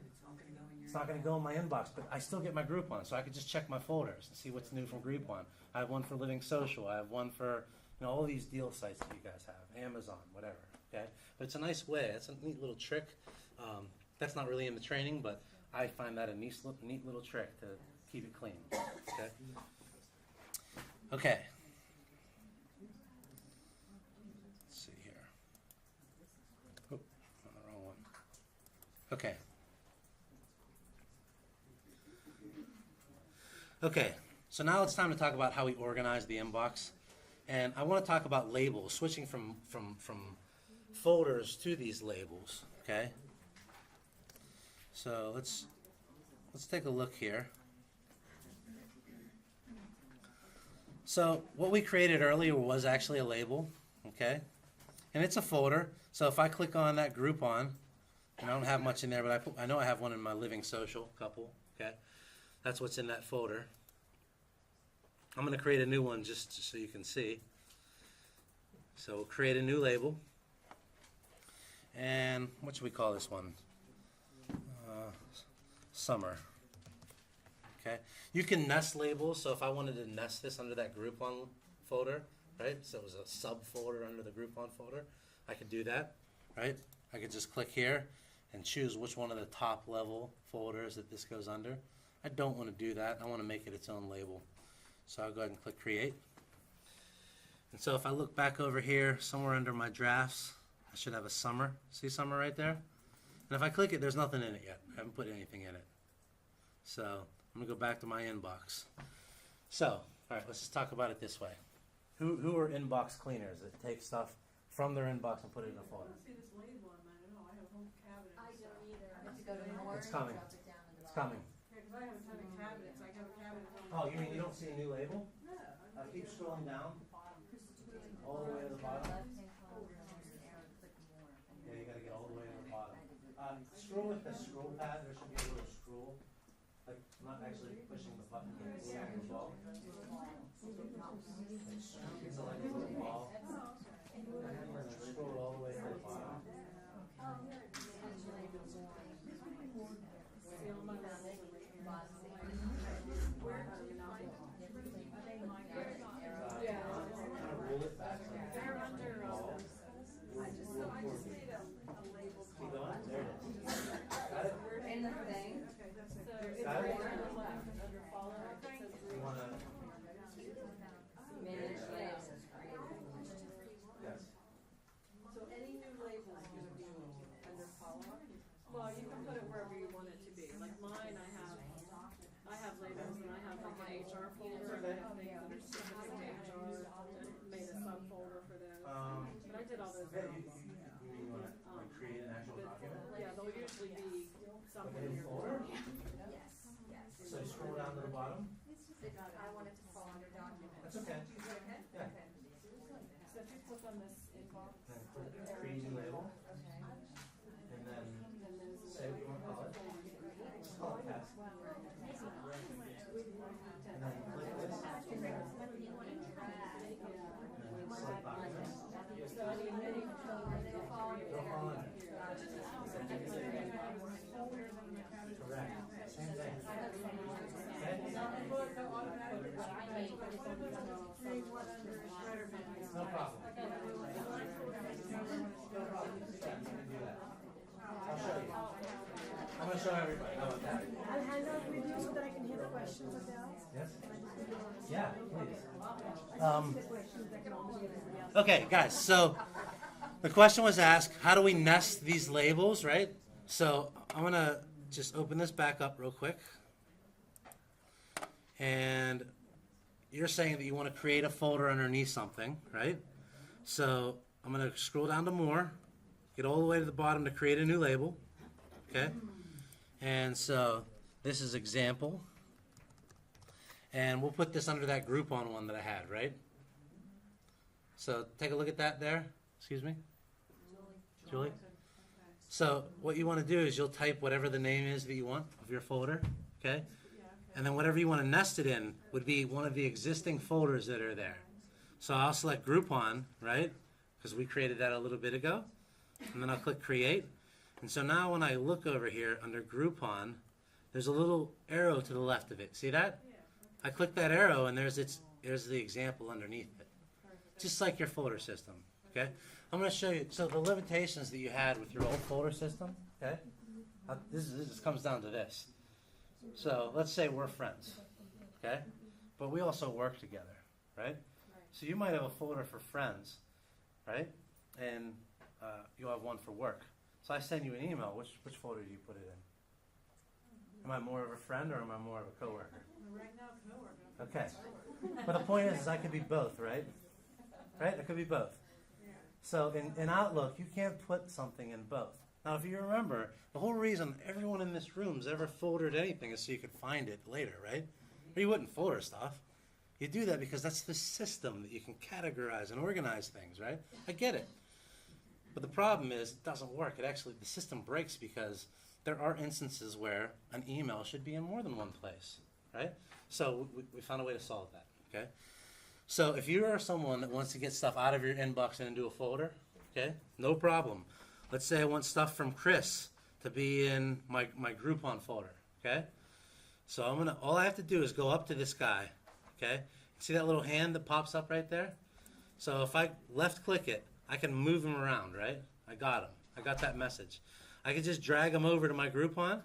It's not going to go in my inbox, but I still get my Groupon, so I can just check my folders and see what's new from Groupon. I have one for Living Social. I have one for, you know, all these deal sites that you guys have, Amazon, whatever. Okay, but it's a nice way. It's a neat little trick. That's not really in the training, but I find that a neat little trick to keep it clean. Okay. Okay. Let's see here. Oh, on the wrong one. Okay. Okay. So now it's time to talk about how we organize the inbox, and I want to talk about labels, switching from folders to these labels. Okay. So let's take a look here. So what we created earlier was actually a label, okay? And it's a folder. So if I click on that Groupon, and I don't have much in there, but I know I have one in my Living Social couple, okay? That's what's in that folder. I'm going to create a new one just so you can see. So we'll create a new label. And what should we call this one? Summer. Okay. You can nest labels, so if I wanted to nest this under that Groupon folder, right? So it was a subfolder under the Groupon folder, I could do that, right? I could just click here and choose which one of the top level folders that this goes under. I don't want to do that. I want to make it its own label. So I'll go ahead and click create. And so if I look back over here, somewhere under my drafts, I should have a summer. See summer right there? And if I click it, there's nothing in it yet. I haven't put anything in it. So I'm going to go back to my inbox. So, all right, let's just talk about it this way. Who are inbox cleaners that take stuff from their inbox and put it in a folder? I don't see this label on mine at all. I have a whole cabinet. I don't either. I have to go to more It's and coming. drop it down to the It's bottom. coming. Yeah, because I have a ton of cabinets. I have a cabinet on. Oh, you mean you don't see a new label? No. Keep scrolling down all the way to the bottom. Left-hand column, there's an arrow, click more. Yeah, you got to get all the way to the bottom. Scroll with the scroll pad. There should be a little scroll. Like, not actually pushing the button, but pulling the ball. It's like a little ball. And then scroll all the way to the bottom. Yeah. Kind of roll it back. They're under, Keep going. There it is. Got it? In the thing. so it's Got it? under follow, it says You wanna? Manage labels. Yes. So any new labels are gonna be under follow-up? Well, you can put it wherever you want it to be, like mine, I have labels and I have like an HR folder, and I have things that are specific to HR, and made a subfolder for those. But I did all those. Yeah, you wanna like create an actual document? Yeah, there'll usually be something Like a in new your folder? Yes, yes. So you scroll down to the bottom? I want it to fall under documents. That's okay. Okay? Yeah. Okay. So if you click on this inbox, Then click create new label, Okay. and then say what you want to call it. Just call it test. And then click this. And then select documents. so any, They'll fall under They'll there. fall under. Correct. Same thing. No problem. No problem. Yeah, you can do that. I'll show you. I'm gonna show everybody. How about that? I'll hand out with you so that I can hear the questions of theirs. Yes? Yeah, please. The questions that can only be everybody else. Okay, guys, so the question was asked, how do we nest these labels, right? So I'm going to just open this back up real quick. And you're saying that you want to create a folder underneath something, right? So I'm going to scroll down to more, get all the way to the bottom to create a new label, okay? And so this is example. And we'll put this under that Groupon one that I had, right? So take a look at that there. Excuse me? Julie? So what you want to do is you'll type whatever the name is that you want of your folder, okay? And then whatever you want to nest it in would be one of the existing folders that are there. So I'll select Groupon, right? Because we created that a little bit ago. And then I'll click Create. And so now when I look over here under Groupon, there's a little arrow to the left of it. See that? I click that arrow and there's the example underneath it. Just like your folder system, okay? I'm going to show you, so the limitations that you had with your old folder system, okay? This comes down to this. So let's say we're friends, okay? But we also work together, right? So you might have a folder for friends, right? And you'll have one for work. So I send you an email, which folder do you put it in? Am I more of a friend or am I more of a coworker? Right now, coworker. Okay. But the point is I could be both, right? Right? It could be both. So in Outlook, you can't put something in both. Now, if you remember, the whole reason everyone in this room's ever foldered anything is so you could find it later, right? Or you wouldn't folder stuff. You do that because that's the system that you can categorize and organize things, right? I get it. But the problem is it doesn't work. The system breaks because there are instances where an email should be in more than one place, right? So we found a way to solve that, okay? So if you are someone that wants to get stuff out of your inbox and into a folder, okay, no problem. Let's say I want stuff from Chris to be in my Groupon folder, okay? So all I have to do is go up to this guy, okay? See that little hand that pops up right there? So if I left click it, I can move him around, right? I got him. I got that message. I can just drag him over to my Groupon,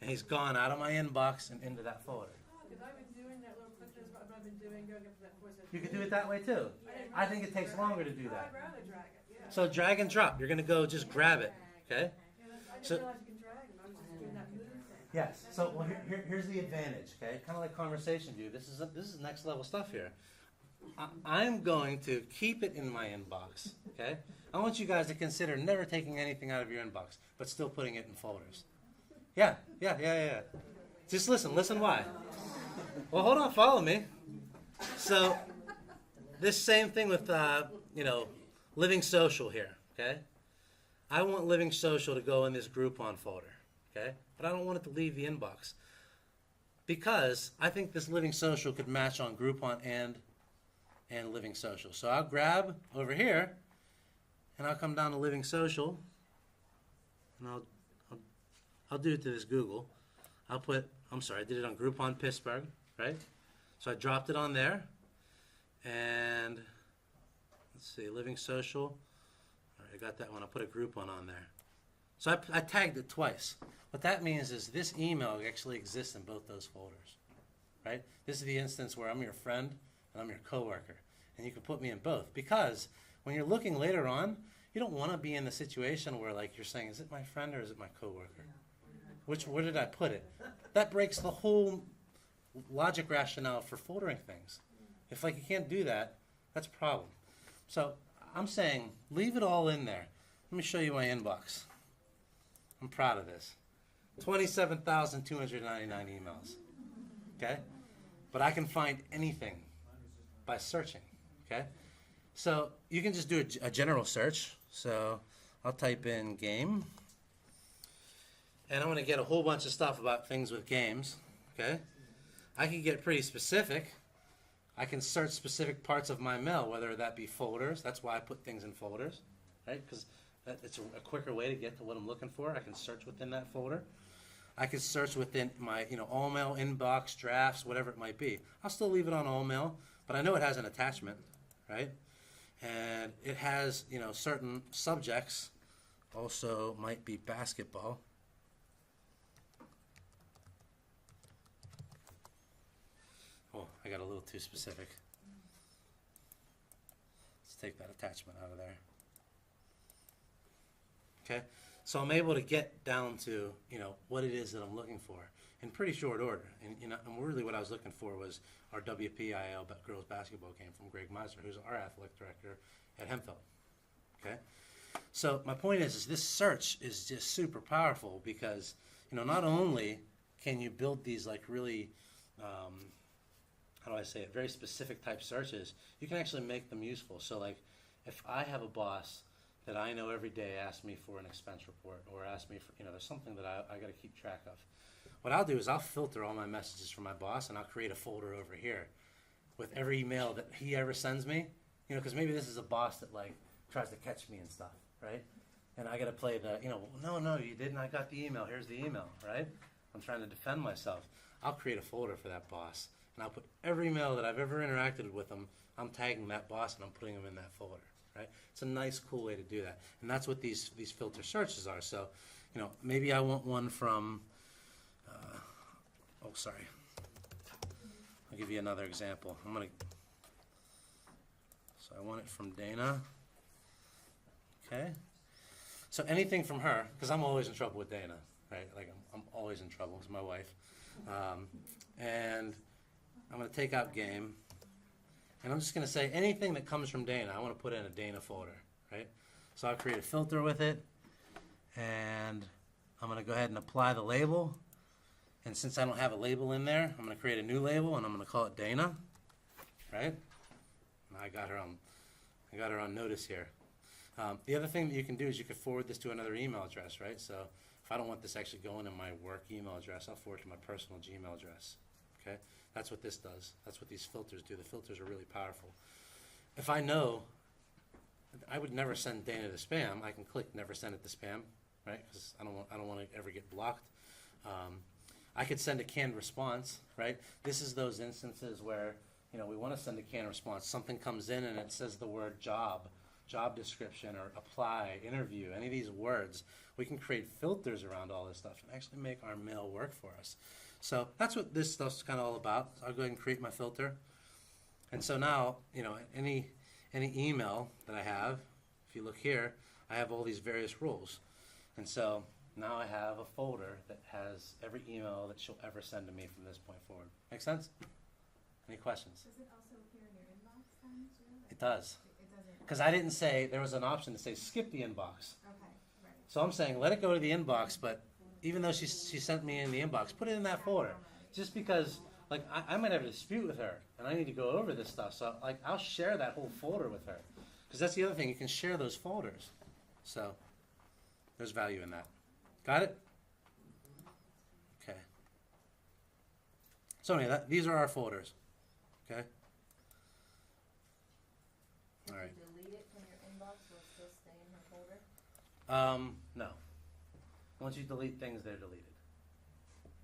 and he's gone out of my inbox and into that folder. Because I've been doing that little click, that's what I've been doing, going up to that voice. You can do it that way too. I think it takes longer to do that. I'd rather drag it, yeah. So drag and drop. You're going to go just grab it, okay? I So- didn't realize you can drag them, I was just doing that move thing. Yes. So well, here's the advantage, okay? Kind of like conversation view. This is next level stuff here. I'm going to keep it in my inbox, okay? I want you guys to consider never taking anything out of your inbox, but still putting it in folders. Yeah. Just listen why. Well, hold on, follow me. So, this same thing with, Living Social here, okay? I want Living Social to go in this Groupon folder, okay? But I don't want it to leave the inbox. Because I think this Living Social could match on Groupon and and Living Social. So I'll grab over here, and I'll come down to Living Social, and I'll do it to this Google. I did it on Groupon Pittsburgh, right? So I dropped it on there, and let's see, Living Social. All right, I got that one. I'll put a Groupon on there. So I tagged it twice. What that means is this email actually exists in both those folders, right? This is the instance where I'm your friend and I'm your coworker, and you can put me in both, because when you're looking later on, you don't want to be in the situation where like you're saying, is it my friend or is it my coworker? Where did I put it? That breaks the whole logic rationale for foldering things. If like you can't do that, that's a problem. So I'm saying leave it all in there. Let me show you my inbox. I'm proud of this. 27,299 emails. Okay? But I can find anything by searching. Okay? So you can just do a general search. So I'll type in game. And I'm going to get a whole bunch of stuff about things with games. Okay? I can get pretty specific. I can search specific parts of my mail, whether that be folders. That's why I put things in folders, right? Because it's a quicker way to get to what I'm looking for. I can search within that folder. I can search within my, all mail, inbox, drafts, whatever it might be. I'll still leave it on all mail, but I know it has an attachment, right? And it has, certain subjects. Also might be basketball. Oh, I got a little too specific. Let's take that attachment out of there. Okay, so I'm able to get down to, what it is that I'm looking for in pretty short order. And, and really what I was looking for was our WPIL girls basketball game from Greg Meiser, who's our athletic director at Hemphill. Okay, so my point is this search is just super powerful because, not only can you build these like really, how do I say it, very specific type searches, you can actually make them useful. So like if I have a boss that I know every day asks me for an expense report or asks me for, there's something that I got to keep track of. What I'll do is I'll filter all my messages from my boss and I'll create a folder over here with every email that he ever sends me, because maybe this is a boss that like tries to catch me and stuff, right? And I got to play the, no, you didn't. I got the email. Here's the email, right? I'm trying to defend myself. I'll create a folder for that boss and I'll put every email that I've ever interacted with him, I'm tagging that boss and I'm putting him in that folder. Right? It's a nice, cool way to do that. And that's what these filter searches are. So, maybe I want one from, I'll give you another example. So I want it from Dana. Okay. So anything from her, because I'm always in trouble with Dana, right? Like I'm always in trouble. It's my wife. And I'm going to take out game. And I'm just going to say anything that comes from Dana, I want to put in a Dana folder, right? So I'll create a filter with it, and I'm going to go ahead and apply the label. And since I don't have a label in there, I'm going to create a new label, and I'm going to call it Dana, right? And I got her on notice here. The other thing that you can do is you can forward this to another email address, right? So if I don't want this actually going in my work email address, I'll forward it to my personal Gmail address, okay? That's what this does. That's what these filters do. The filters are really powerful. If I know, I would never send Dana to spam. I can click never send it to spam, right? Because I don't want to ever get blocked. I could send a canned response, right? This is those instances where we want to send a canned response. Something comes in and it says the word job description, or apply, interview, any of these words. We can create filters around all this stuff and actually make our mail work for us. So that's what this stuff's kind of all about. I'll go ahead and create my filter. And so now, any email that I have, if you look here, I have all these various rules. And so now I have a folder that has every email that she'll ever send to me from this point forward. Make sense? Any questions? Does it also appear in your inbox then, too? It does. It doesn't? Because I didn't say, there was an option to say skip the inbox. Okay, right. So I'm saying let it go to the inbox, but even though she sent me in the inbox, put it in that folder. Just because, like, I might have a dispute with her, and I need to go over this stuff. So, like, I'll share that whole folder with her. Because that's the other thing. You can share those folders. So, there's value in that. Got it? Okay. So, anyway, these are our folders. Okay? If Alright. you delete it from your inbox, will it still stay in her folder? No. Once you delete things, they're deleted.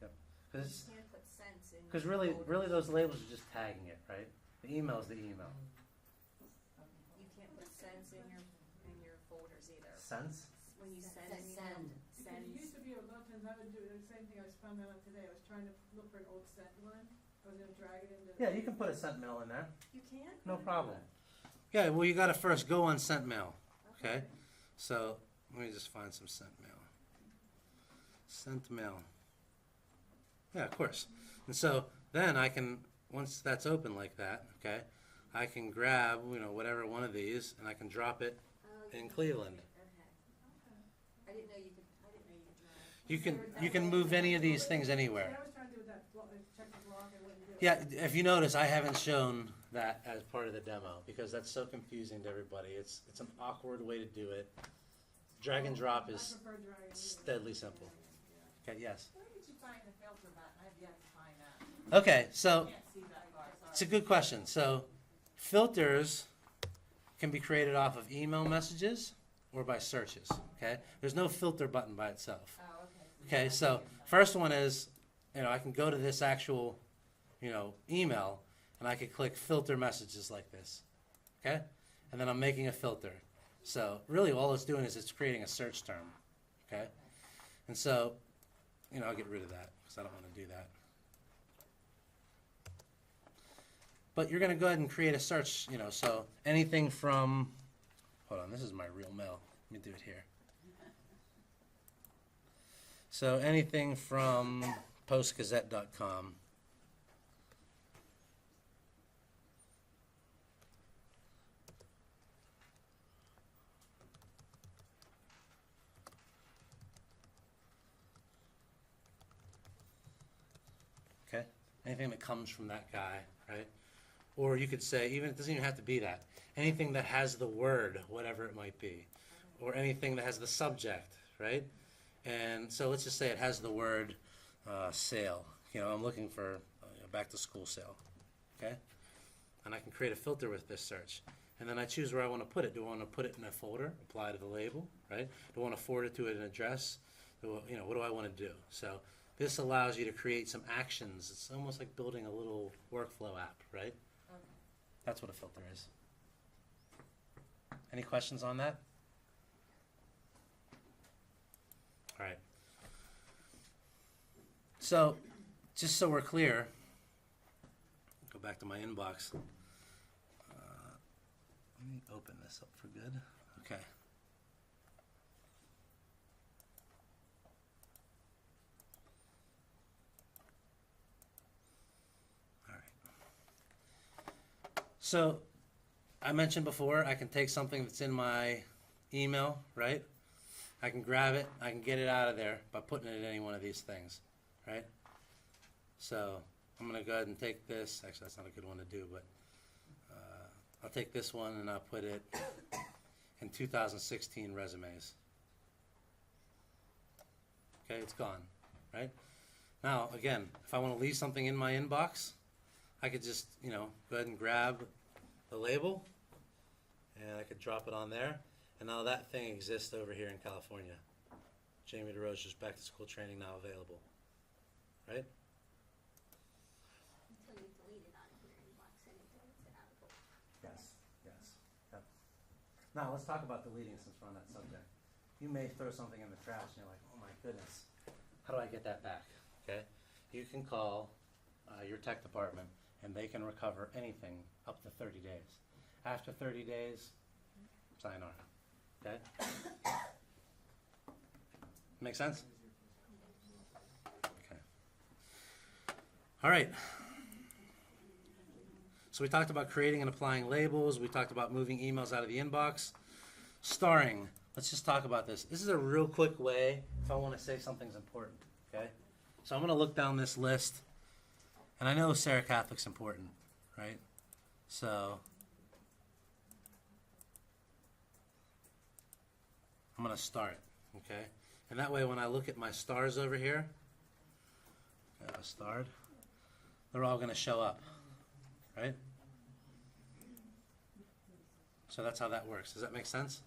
Yep. You can't put sense in. Because your really, folders. those labels are just tagging it, right? The email is the email. You can't put sense in your folders either. Sense? When you send Says an send. email, Because send. it used to be a lot of times I would do the same thing I was found out today. I was trying to look for an old sent line. I was gonna drag it into. Yeah, you can put a sent mail in there. You can? No problem. Yeah, well, you gotta first go on sent mail, okay? So, let me just find some sent mail. Sent mail. Yeah, of course. And so, then I can, once that's open like that, okay, I can grab, whatever one of these, and I can drop it Oh, in you can Cleveland. Okay. I didn't know you could drag. You can move any of these things anywhere. What I was trying to do with that, check the block, I wouldn't do it. Yeah, if you notice, I haven't shown that as part of the demo because that's so confusing to everybody. It's an awkward way to do it. Drag and drop I is prefer dragging. deadly simple. Okay, yes. Where did you find the filter button? I've yet to find that. Okay, so Can't see that far, it's a sorry. good question. So filters can be created off of email messages or by searches. Okay, there's no filter button by itself. Oh, okay. Okay, so first one is, I can go to this actual, email, and I could click filter messages like this. Okay, and then I'm making a filter. So really, all it's doing is it's creating a search term. Okay, and so, I'll get rid of that because I don't want to do that. But you're going to go ahead and create a search. So anything from, hold on, this is my real mail. Let me do it here. So anything from postgazette.com. Okay? Anything that comes from that guy, right? Or you could say, it doesn't even have to be that. Anything that has the word, whatever it might be. Or anything that has the subject, right? And so let's just say it has the word sale. I'm looking for a back to school sale. Okay? And I can create a filter with this search. And then I choose where I want to put it. Do I want to put it in a folder, apply to the label, right? Do I want to forward it to an address? What do I want to do? So this allows you to create some actions. It's almost like building a little workflow app, right? Okay. That's what a filter is. Any questions on that? All right. So, just so we're clear, go back to my inbox. Let me open this up for good. Okay. All right. So, I mentioned before, I can take something that's in my email, right? I can grab it, I can get it out of there by putting it in any one of these things, right? So I'm going to go ahead and take this. Actually, that's not a good one to do, but I'll take this one and I'll put it in 2016 resumes. Okay, it's gone, right? Now, again, if I want to leave something in my inbox, I could just, go ahead and grab the label and I could drop it on there. And now that thing exists over here in California. Jamie DeRoche's back to school training now available. Right? Until you delete it out of your inbox anyway, it's out of it. Yes. Yep. Now let's talk about deleting since we're on that subject. You may throw something in the trash and you're like, oh my goodness, how do I get that back? Okay? You can call your tech department and they can recover anything up to 30 days. After 30 days, sayonara. Okay? Make sense? Okay. All right. So we talked about creating and applying labels. We talked about moving emails out of the inbox. Starring. Let's just talk about this. This is a real quick way if I want to say something's important. Okay? So I'm going to look down this list. And I know Sarah Catholic's important, right? So I'm going to start, okay? And that way when I look at my stars over here, I have a starred, they're all going to show up, right? So that's how that works. Does that make sense?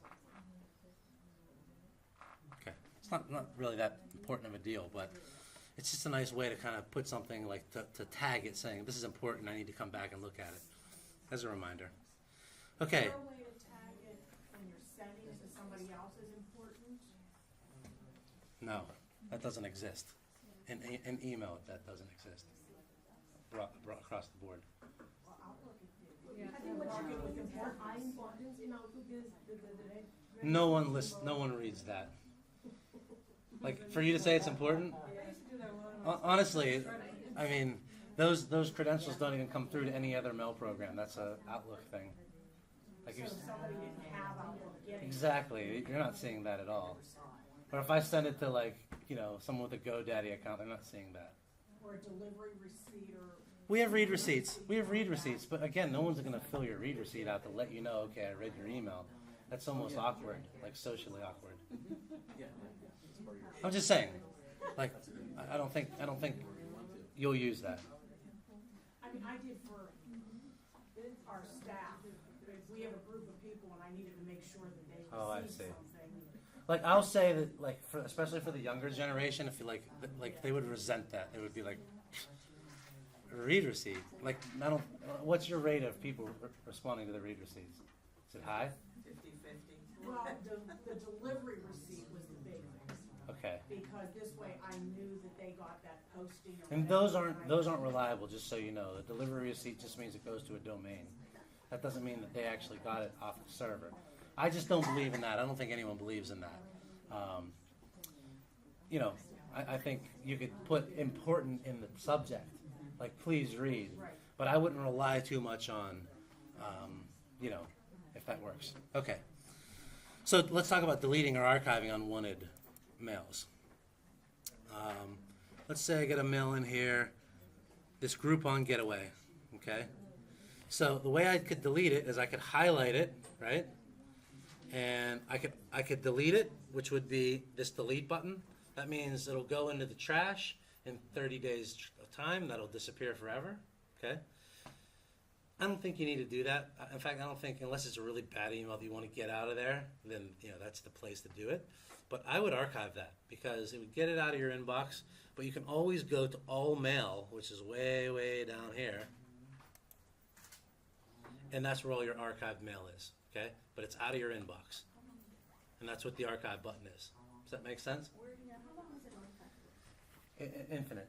Okay. It's not really that important of a deal, but it's just a nice way to kind of put something like to tag it saying, this is important, I need to come back and look at it as a reminder. Okay. Is there a way to tag it when you're sending it to somebody else is important? No, that doesn't exist. In email, that doesn't exist. Brought across the board. Well, Outlook it did. Yeah. I think what you get with importance in Outlook is the No one reads that. Like, for you to say it's important? Honestly, I mean, those credentials don't even come through to any other mail program. That's a Outlook thing. Like So somebody didn't have Outlook getting. exactly, you're not seeing that at all. But if I send it to, like, you know, someone with a GoDaddy account, they're not seeing that. Or a delivery receipt or. We have read receipts. But again, no one's going to fill your read receipt out to let you know, okay, I read your email. That's almost awkward, like socially awkward. I'm just saying, like, I don't think you'll use that. I mean, I did for our staff. We have a group of people and I needed to make sure that they Oh, I received see. something. Like, I'll say that, like, especially for the younger generation, if you like they would resent that. They would be like, read receipt. Like, I don't. What's your rate of people responding to the read receipts? Is it high? 50-50. Well, the delivery receipt was the big thing. Okay. Because this way I knew that they got that posting. Or And whatever, those aren't reliable. Just so you know, the delivery receipt just means it goes to a domain. That doesn't mean that they actually got it off the server. I just don't believe in that. I don't think anyone believes in that. You know, I think you could put important in the subject, like please read. Right. But I wouldn't rely too much on, you know, if that works. Okay. So let's talk about deleting or archiving unwanted mails. Let's say I get a mail in here, this Groupon getaway, okay? So the way I could delete it is I could highlight it, right? And I could delete it, which would be this delete button. That means it'll go into the trash in 30 days of time. That'll disappear forever, okay? I don't think you need to do that. In fact, I don't think, unless it's a really bad email that you want to get out of there, then, you know, that's the place to do it. But I would archive that because it would get it out of your inbox, but you can always go to all mail, which is way, way down here, and that's where all your archived mail is, okay? But it's out of your inbox, and that's what the archive button is. Does that make sense? Infinite.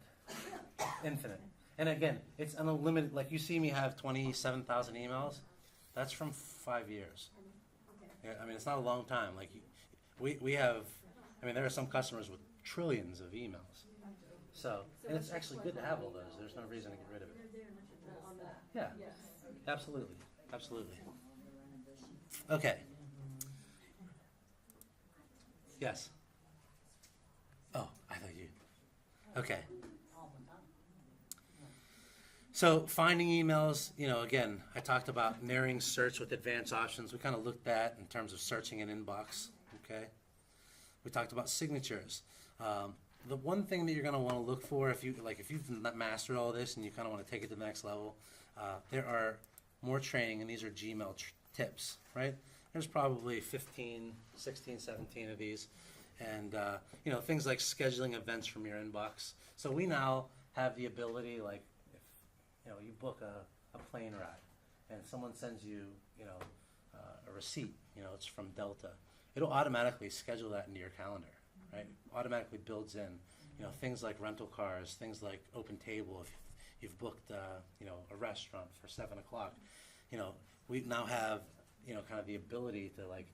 Infinite. And again, it's an unlimited, like you see me have 27,000 emails. That's from 5 years. Yeah, I mean, it's not a long time. Like, we have, I mean, there are some customers with trillions of emails. So, and it's actually good to have all those. There's no reason to get rid of it. Yeah, absolutely. Absolutely. Okay. Yes. Oh, I thought you. Okay. So finding emails, you know, again, I talked about narrowing search with advanced options. We kind of looked at in terms of searching an inbox, okay? We talked about signatures. The one thing that you're going to want to look for if you've mastered all this and you kind of want to take it to the next level, there are more training, and these are Gmail tips, right? There's probably 15, 16, 17 of these. And, you know, things like scheduling events from your inbox. So we now have the ability, like, if, you know, you book a plane ride and someone sends you, you know, a receipt, you know, it's from Delta, it'll automatically schedule that into your calendar, right? Automatically builds in, you know, things like rental cars, things like Open Table. If you've booked, you know, a restaurant for 7 o'clock, you know, we now have, you know, kind of the ability to, like,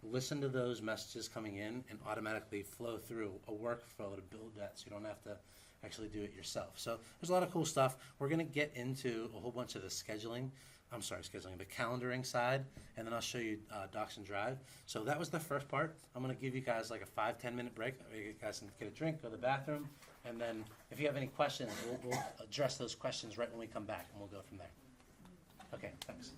listen to those messages coming in and automatically flow through a workflow to build that so you don't have to actually do it yourself. So there's a lot of cool stuff. We're going to get into a whole bunch of the the calendaring side, and then I'll show you Docs and Drive. So that was the first part. I'm going to give you guys like a 5-10 minute break. You guys can get a drink, go to the bathroom, and then if you have any questions, we'll address those questions right when we come back, and we'll go from there. Okay, thanks.